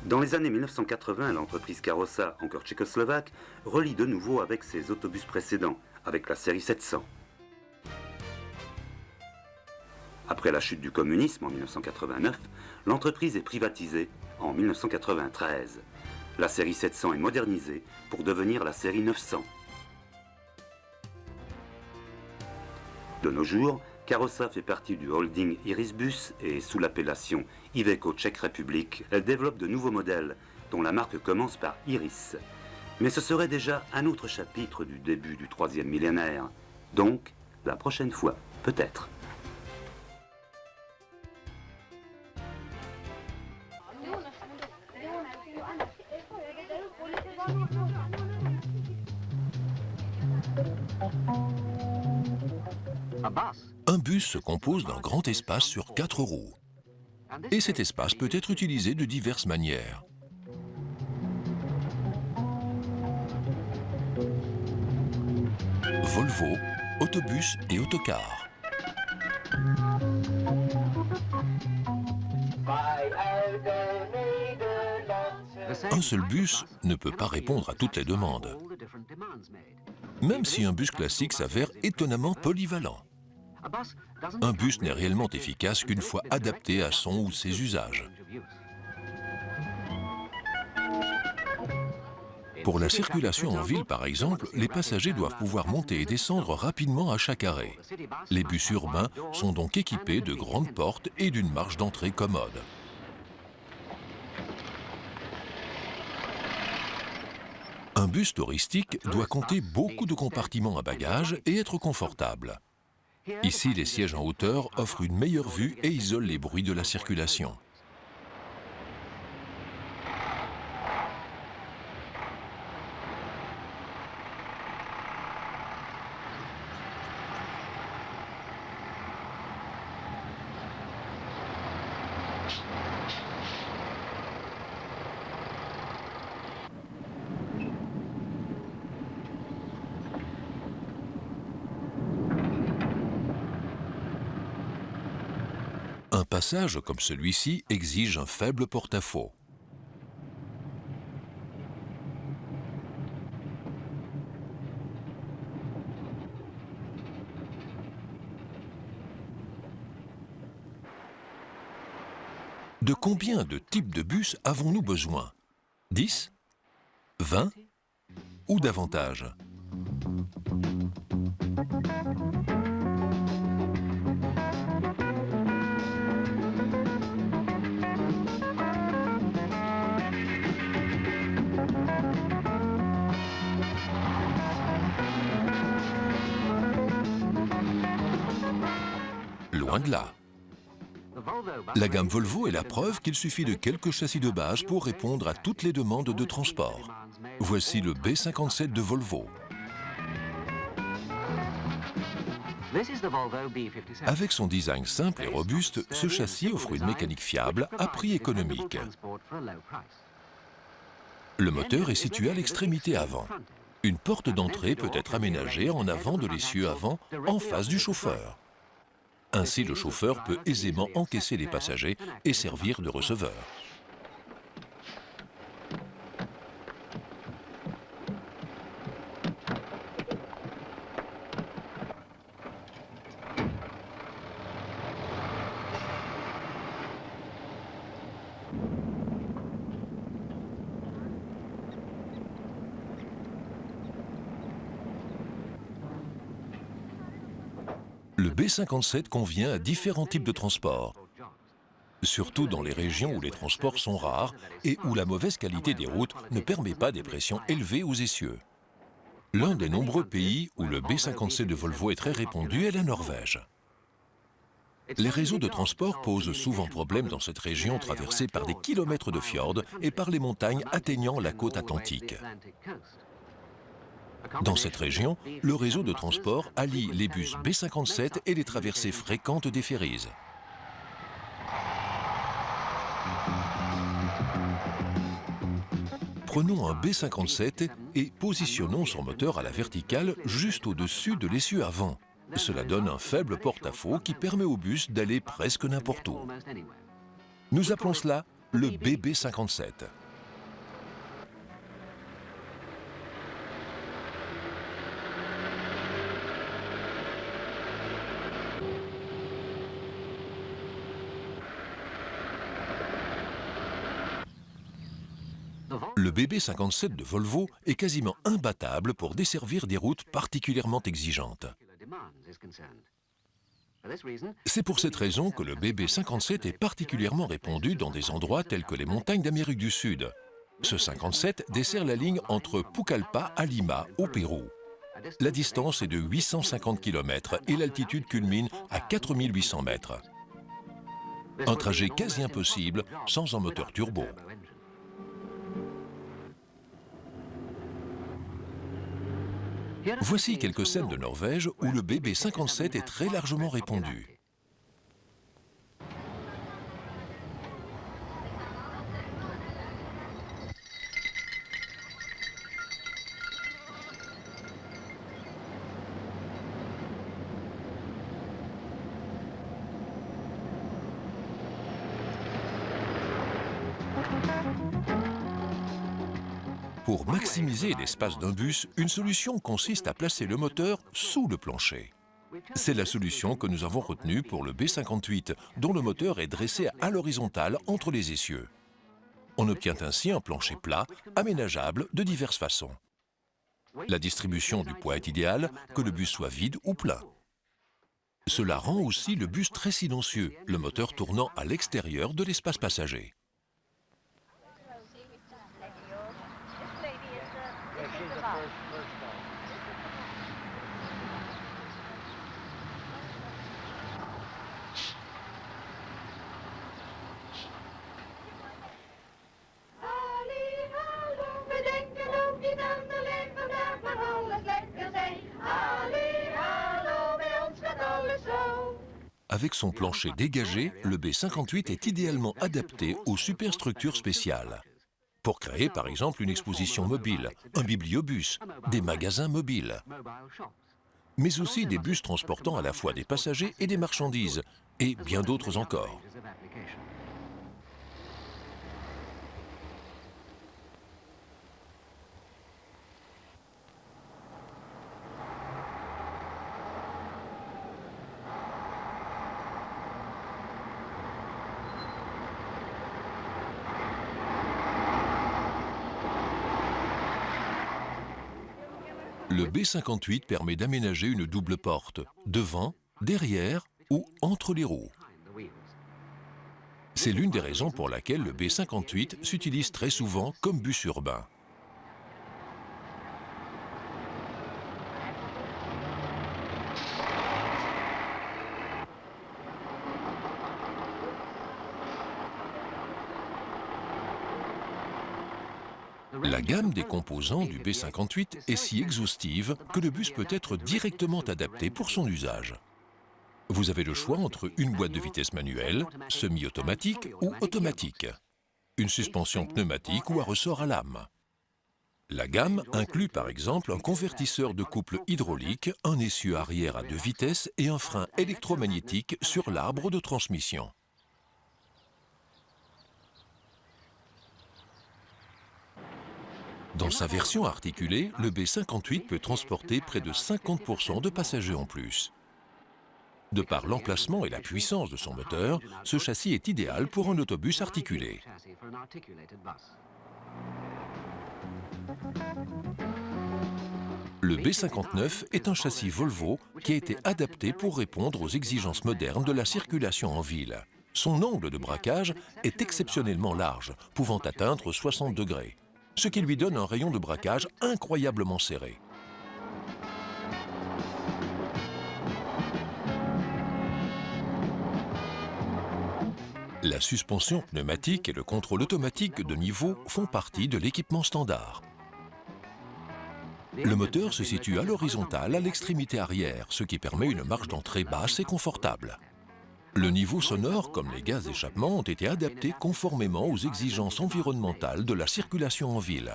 Dans les années 1980, l'entreprise Karosa, encore tchécoslovaque, relie de nouveau avec ses autobus précédents, avec la série 700. Après la chute du communisme en 1989, l'entreprise est privatisée en 1993. La série 700 est modernisée pour devenir la série 900. De nos jours, Karosa fait partie du holding Irisbus et sous l'appellation Iveco Czech Republic, elle développe de nouveaux modèles dont la marque commence par Iris. Mais ce serait déjà un autre chapitre du début du 3e millénaire. Donc, la prochaine fois, peut-être. Un bus se compose d'un grand espace sur 4 roues. Et cet espace peut être utilisé de diverses manières. Volvo, autobus et autocar. Un seul bus ne peut pas répondre à toutes les demandes, même si un bus classique s'avère étonnamment polyvalent. Un bus n'est réellement efficace qu'une fois adapté à son ou ses usages. Pour la circulation en ville, par exemple, les passagers doivent pouvoir monter et descendre rapidement à chaque arrêt. Les bus urbains sont donc équipés de grandes portes et d'une marche d'entrée commode. Un bus touristique doit compter beaucoup de compartiments à bagages et être confortable. Ici, les sièges en hauteur offrent une meilleure vue et isolent les bruits de la circulation. Un passage comme celui-ci exige un faible porte-à-faux. De combien de types de bus avons-nous besoin? 10? 20? Ou davantage? Loin de là. La gamme Volvo est la preuve qu'il suffit de quelques châssis de base pour répondre à toutes les demandes de transport. Voici le B57 de Volvo. Avec son design simple et robuste, ce châssis offre une mécanique fiable à prix économique. Le moteur est situé à l'extrémité avant. Une porte d'entrée peut être aménagée en avant de l'essieu avant, en face du chauffeur. Ainsi, le chauffeur peut aisément encaisser les passagers et servir de receveur. Le B57 convient à différents types de transports, surtout dans les régions où les transports sont rares et où la mauvaise qualité des routes ne permet pas des pressions élevées aux essieux. L'un des nombreux pays où le B57 de Volvo est très répandu est la Norvège. Les réseaux de transport posent souvent problème dans cette région traversée par des kilomètres de fjords et par les montagnes atteignant la côte atlantique. Dans cette région, le réseau de transport allie les bus B57 et les traversées fréquentes des ferries. Prenons un B57 et positionnons son moteur à la verticale juste au-dessus de l'essieu avant. Cela donne un faible porte-à-faux qui permet au bus d'aller presque n'importe où. Nous appelons cela le BB57. Le BB57 de Volvo est quasiment imbattable pour desservir des routes particulièrement exigeantes. C'est pour cette raison que le BB57 est particulièrement répandu dans des endroits tels que les montagnes d'Amérique du Sud. Ce 57 dessert la ligne entre Pucallpa à Lima, au Pérou. La distance est de 850 km et l'altitude culmine à 4800 mètres. Un trajet quasi impossible sans un moteur turbo. Voici quelques scènes de Norvège où le BB57 est très largement répandu. Pour maximiser l'espace d'un bus, une solution consiste à placer le moteur sous le plancher. C'est la solution que nous avons retenue pour le B58, dont le moteur est dressé à l'horizontale entre les essieux. On obtient ainsi un plancher plat, aménageable de diverses façons. La distribution du poids est idéale, que le bus soit vide ou plein. Cela rend aussi le bus très silencieux, le moteur tournant à l'extérieur de l'espace passager. Avec son plancher dégagé, le B58 est idéalement adapté aux superstructures spéciales. Pour créer par exemple une exposition mobile, un bibliobus, des magasins mobiles, mais aussi des bus transportant à la fois des passagers et des marchandises, et bien d'autres encore. Le B58 permet d'aménager une double porte, devant, derrière ou entre les roues. C'est l'une des raisons pour laquelle le B58 s'utilise très souvent comme bus urbain. La gamme des composants du B58 est si exhaustive que le bus peut être directement adapté pour son usage. Vous avez le choix entre une boîte de vitesse manuelle, semi-automatique ou automatique, une suspension pneumatique ou à ressort à lame. La gamme inclut par exemple un convertisseur de couple hydraulique, un essieu arrière à 2 vitesses et un frein électromagnétique sur l'arbre de transmission. Dans sa version articulée, le B58 peut transporter près de 50% de passagers en plus. De par l'emplacement et la puissance de son moteur, ce châssis est idéal pour un autobus articulé. Le B59 est un châssis Volvo qui a été adapté pour répondre aux exigences modernes de la circulation en ville. Son angle de braquage est exceptionnellement large, pouvant atteindre 60 degrés. Ce qui lui donne un rayon de braquage incroyablement serré. La suspension pneumatique et le contrôle automatique de niveau font partie de l'équipement standard. Le moteur se situe à l'horizontale à l'extrémité arrière, ce qui permet une marge d'entrée basse et confortable. Le niveau sonore, comme les gaz d'échappement, ont été adaptés conformément aux exigences environnementales de la circulation en ville.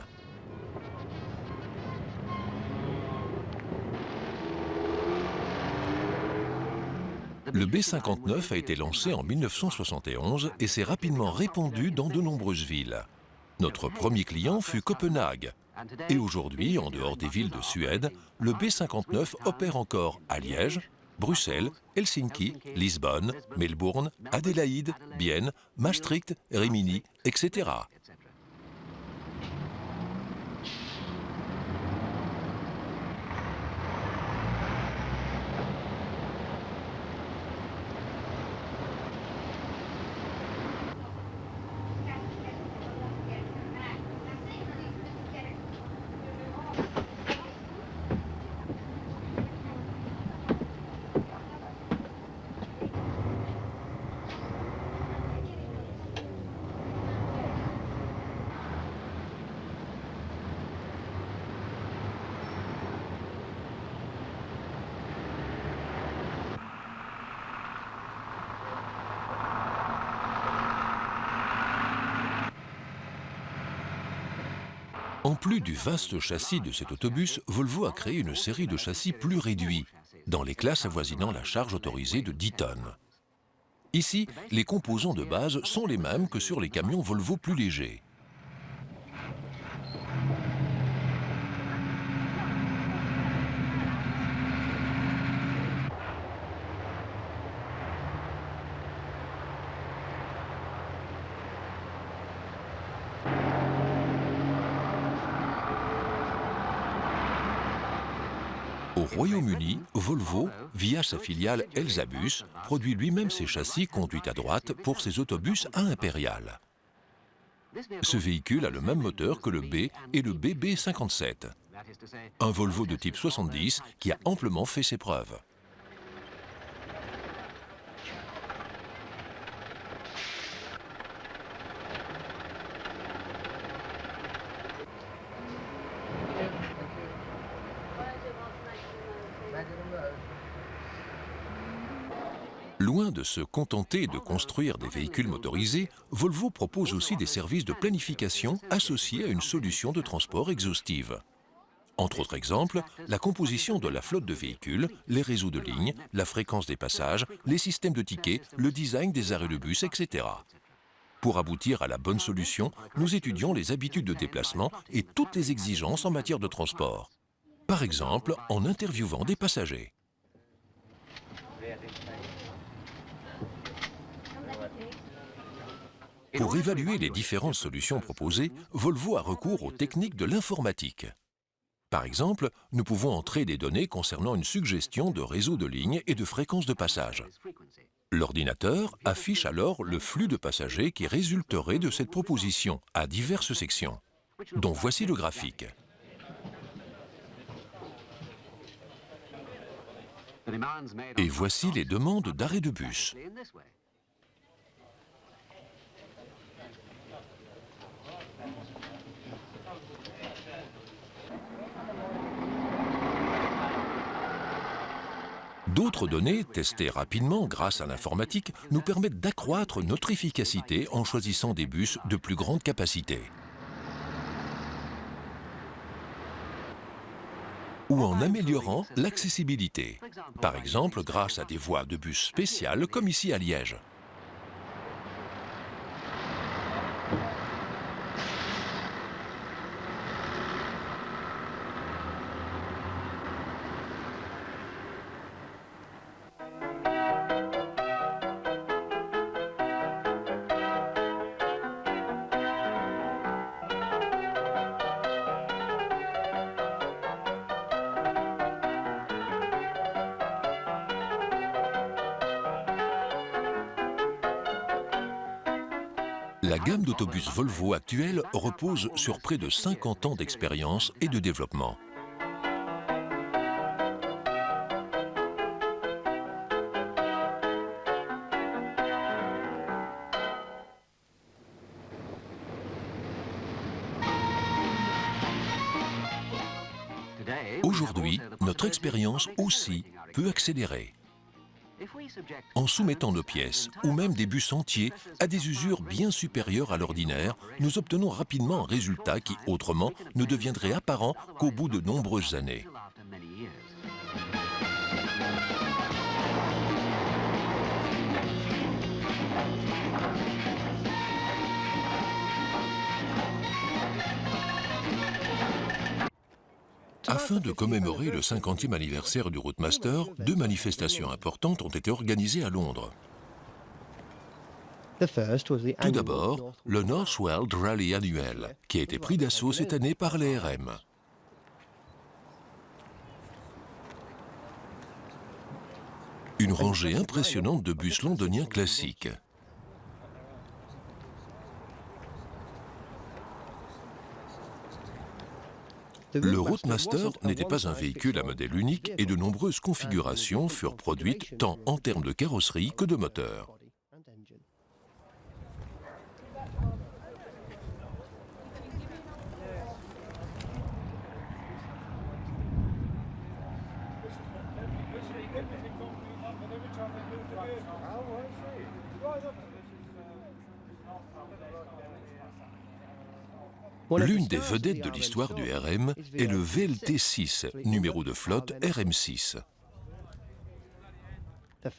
Le B-59 a été lancé en 1971 et s'est rapidement répandu dans de nombreuses villes. Notre premier client fut Copenhague. Et aujourd'hui, en dehors des villes de Suède, le B-59 opère encore à Liège, Bruxelles, Helsinki, Lisbonne, Melbourne, Adélaïde, Bienne, Maastricht, Rimini, etc. En plus du vaste châssis de cet autobus, Volvo a créé une série de châssis plus réduits, dans les classes avoisinant la charge autorisée de 10 tonnes. Ici, les composants de base sont les mêmes que sur les camions Volvo plus légers. Au Royaume-Uni, Volvo, via sa filiale Elsabus, produit lui-même ses châssis conduits à droite pour ses autobus à impérial. Ce véhicule a le même moteur que le B et le BB57, un Volvo de type 70 qui a amplement fait ses preuves. Loin de se contenter de construire des véhicules motorisés, Volvo propose aussi des services de planification associés à une solution de transport exhaustive. Entre autres exemples, la composition de la flotte de véhicules, les réseaux de lignes, la fréquence des passages, les systèmes de tickets, le design des arrêts de bus, etc. Pour aboutir à la bonne solution, nous étudions les habitudes de déplacement et toutes les exigences en matière de transport. Par exemple, en interviewant des passagers. Pour évaluer les différentes solutions proposées, Volvo a recours aux techniques de l'informatique. Par exemple, nous pouvons entrer des données concernant une suggestion de réseau de lignes et de fréquence de passage. L'ordinateur affiche alors le flux de passagers qui résulterait de cette proposition à diverses sections, dont voici le graphique. Et voici les demandes d'arrêt de bus. D'autres données, testées rapidement grâce à l'informatique, nous permettent d'accroître notre efficacité en choisissant des bus de plus grande capacité. Ou en améliorant l'accessibilité. Par exemple, grâce à des voies de bus spéciales comme ici à Liège. La gamme d'autobus Volvo actuelle repose sur près de 50 ans d'expérience et de développement. Aujourd'hui, notre expérience aussi peut accélérer. En soumettant nos pièces, ou même des bus entiers, à des usures bien supérieures à l'ordinaire, nous obtenons rapidement un résultat qui, autrement, ne deviendrait apparent qu'au bout de nombreuses années. Afin de commémorer le 50e anniversaire du Routemaster, 2 manifestations importantes ont été organisées à Londres. Tout d'abord, le Northweld Rally annuel, qui a été pris d'assaut cette année par les RM. Une rangée impressionnante de bus londoniens classiques. Le Routemaster n'était pas un véhicule à modèle unique et de nombreuses configurations furent produites tant en termes de carrosserie que de moteur. L'une des vedettes de l'histoire du RM est le VLT6, numéro de flotte RM6.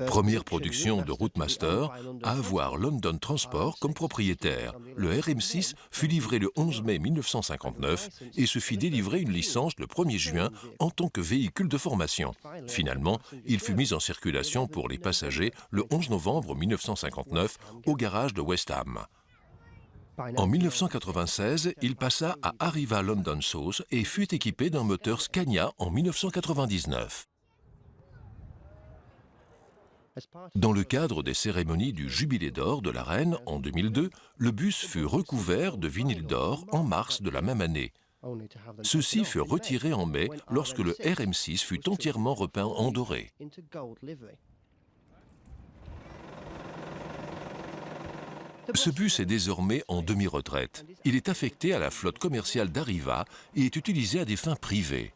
Première production de Routemaster à avoir London Transport comme propriétaire. Le RM6 fut livré le 11 mai 1959 et se fit délivrer une licence le 1er juin en tant que véhicule de formation. Finalement, il fut mis en circulation pour les passagers le 11 novembre 1959 au garage de West Ham. En 1996, il passa à Arriva London South et fut équipé d'un moteur Scania en 1999. Dans le cadre des cérémonies du Jubilé d'or de la Reine en 2002, le bus fut recouvert de vinyle d'or en mars de la même année. Ceux-ci furent retirés en mai lorsque le RM6 fut entièrement repeint en doré. Ce bus est désormais en demi-retraite. Il est affecté à la flotte commerciale d'Arriva et est utilisé à des fins privées.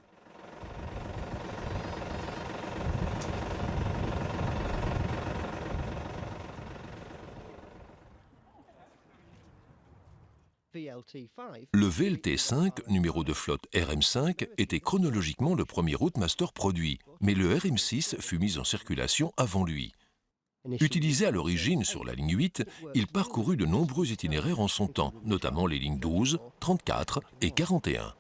Le VLT5, numéro de flotte RM5, était chronologiquement le premier Routemaster produit, mais le RM6 fut mis en circulation avant lui. Utilisé à l'origine sur la ligne 8, il parcourut de nombreux itinéraires en son temps, notamment les lignes 12, 34 et 41.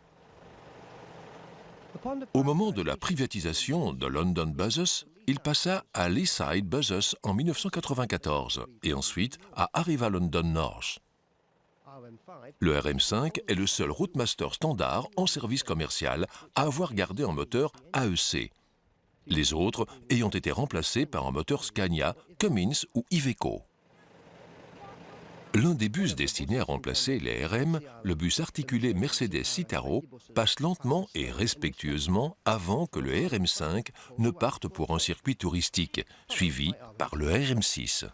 Au moment de la privatisation de London Buses, il passa à Leaside Buses en 1994 et ensuite à Arriva London North. Le RM5 est le seul Routemaster standard en service commercial à avoir gardé un moteur AEC. Les autres ayant été remplacés par un moteur Scania, Cummins ou Iveco. L'un des bus destinés à remplacer les RM, le bus articulé Mercedes Citaro, passe lentement et respectueusement avant que le RM5 ne parte pour un circuit touristique, suivi par le RM6.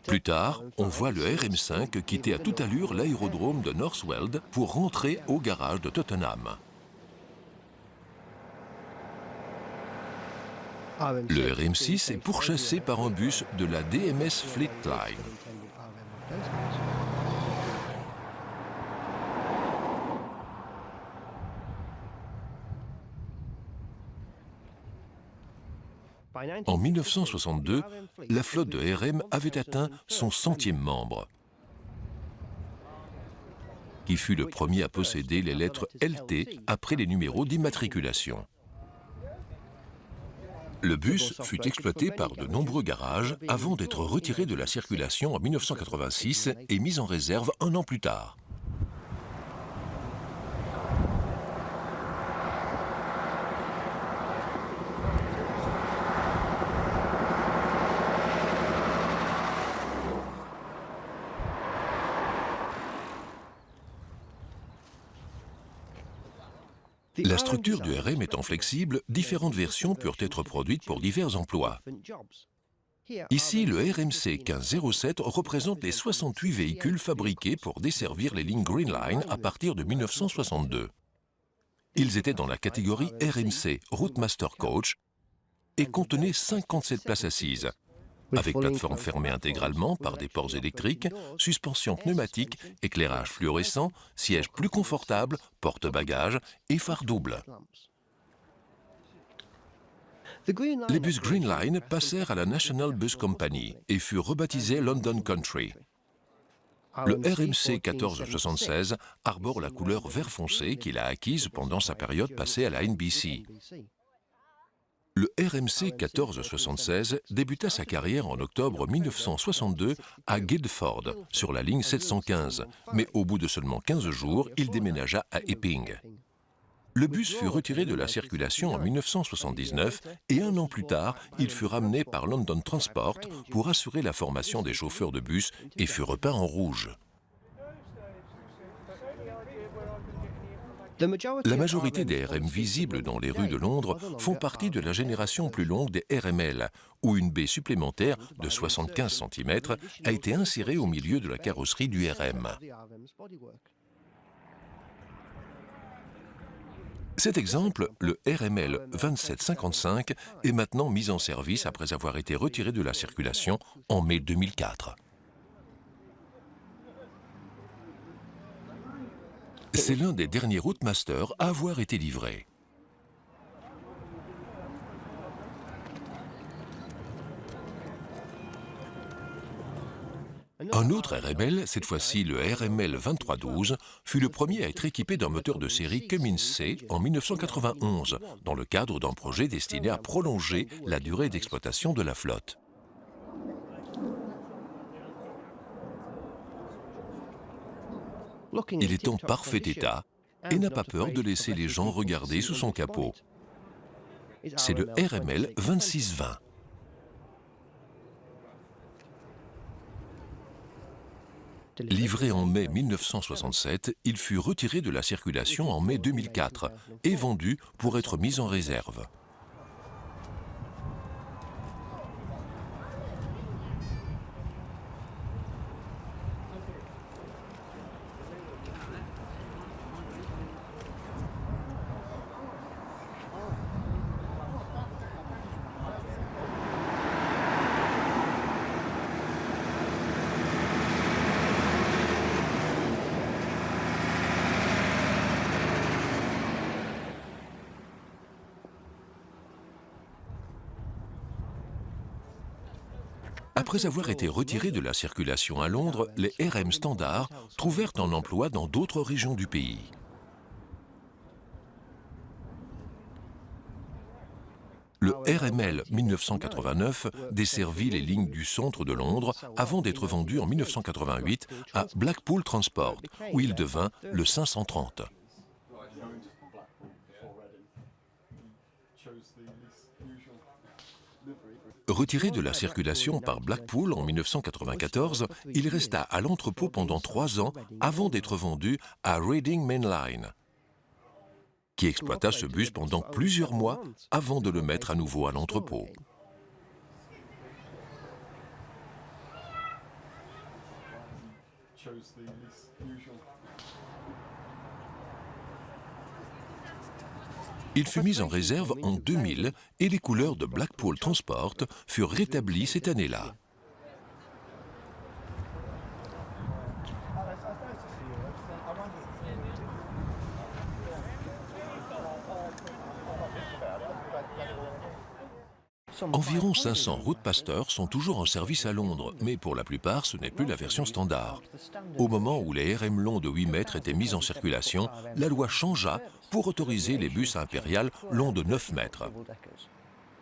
Plus tard, on voit le RM5 quitter à toute allure l'aérodrome de Northweld pour rentrer au garage de Tottenham. Le RM6 est pourchassé par un bus de la DMS Fleet Line. En 1962, la flotte de RM avait atteint son 100e membre, qui fut le premier à posséder les lettres LT après les numéros d'immatriculation. Le bus fut exploité par de nombreux garages avant d'être retiré de la circulation en 1986 et mis en réserve un an plus tard. La structure du RM étant flexible, différentes versions purent être produites pour divers emplois. Ici, le RMC 1507 représente les 68 véhicules fabriqués pour desservir les lignes Green Line à partir de 1962. Ils étaient dans la catégorie RMC Routemaster Coach et contenaient 57 places assises, avec plateforme fermée intégralement par des ports électriques, suspension pneumatique, éclairage fluorescent, sièges plus confortables, porte-bagages et phare double. Les bus Green Line passèrent à la National Bus Company et furent rebaptisés London Country. Le RMC 1476 arbore la couleur vert foncé qu'il a acquise pendant sa période passée à la NBC. Le RMC 1476 débuta sa carrière en octobre 1962 à Guildford, sur la ligne 715, mais au bout de seulement 15 jours, il déménagea à Epping. Le bus fut retiré de la circulation en 1979 et un an plus tard, il fut ramené par London Transport pour assurer la formation des chauffeurs de bus et fut repeint en rouge. La majorité des RM visibles dans les rues de Londres font partie de la génération plus longue des RML, où une baie supplémentaire de 75 cm a été insérée au milieu de la carrosserie du RM. Cet exemple, le RML 2755, est maintenant mis en service après avoir été retiré de la circulation en mai 2004. C'est l'un des derniers Routemaster à avoir été livré. Un autre RML, cette fois-ci le RML 2312, fut le premier à être équipé d'un moteur de série Cummins C en 1991, dans le cadre d'un projet destiné à prolonger la durée d'exploitation de la flotte. Il est en parfait état et n'a pas peur de laisser les gens regarder sous son capot. C'est le RML 2620. Livré en mai 1967, il fut retiré de la circulation en mai 2004 et vendu pour être mis en réserve. Après avoir été retirés de la circulation à Londres, les RM standards trouvèrent un emploi dans d'autres régions du pays. Le RML 1989 desservit les lignes du centre de Londres avant d'être vendu en 1988 à Blackpool Transport, où il devint le 530. Retiré de la circulation par Blackpool en 1994, il resta à l'entrepôt pendant 3 ans avant d'être vendu à Reading Main Line, qui exploita ce bus pendant plusieurs mois avant de le mettre à nouveau à l'entrepôt. Il fut mis en réserve en 2000 et les couleurs de Blackpool Transport furent rétablies cette année-là. Environ 500 Routepasteurs sont toujours en service à Londres, mais pour la plupart, ce n'est plus la version standard. Au moment où les RM longs de 8 mètres étaient mis en circulation, la loi changea pour autoriser les bus impériales longs de 9 mètres.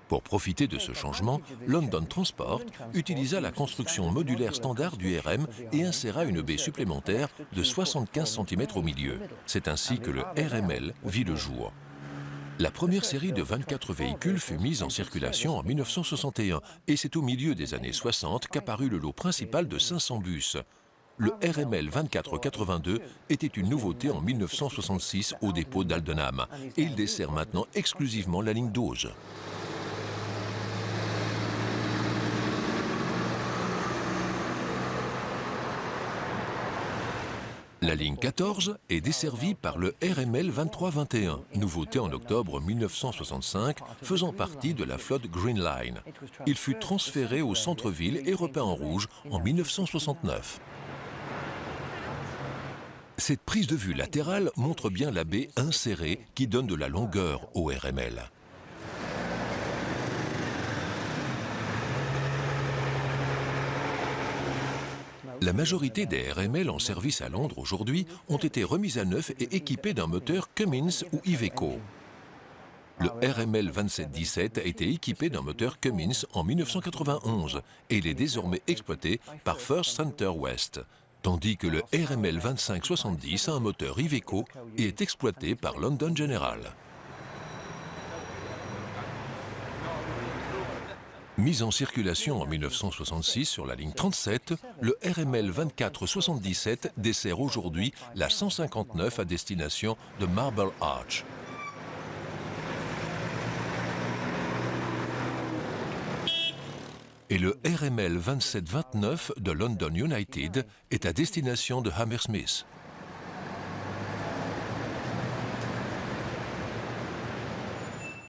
Pour profiter de ce changement, London Transport utilisa la construction modulaire standard du RM et inséra une baie supplémentaire de 75 cm au milieu. C'est ainsi que le RML vit le jour. La première série de 24 véhicules fut mise en circulation en 1961 et c'est au milieu des années 60 qu'apparut le lot principal de 500 bus. Le RML 2482 était une nouveauté en 1966 au dépôt d'Aldenham et il dessert maintenant exclusivement la ligne 12. La ligne 14 est desservie par le RML 2321, nouveauté en octobre 1965, faisant partie de la flotte Green Line. Il fut transféré au centre-ville et repeint en rouge en 1969. Cette prise de vue latérale montre bien la baie insérée qui donne de la longueur au RML. La majorité des RML en service à Londres aujourd'hui ont été remises à neuf et équipées d'un moteur Cummins ou Iveco. Le RML 2717 a été équipé d'un moteur Cummins en 1991 et il est désormais exploité par First Center West, tandis que le RML 2570 a un moteur Iveco et est exploité par London General. Mis en circulation en 1966 sur la ligne 37, le RML 2477 dessert aujourd'hui la 159 à destination de Marble Arch. Et le RML 2729 de London United est à destination de Hammersmith.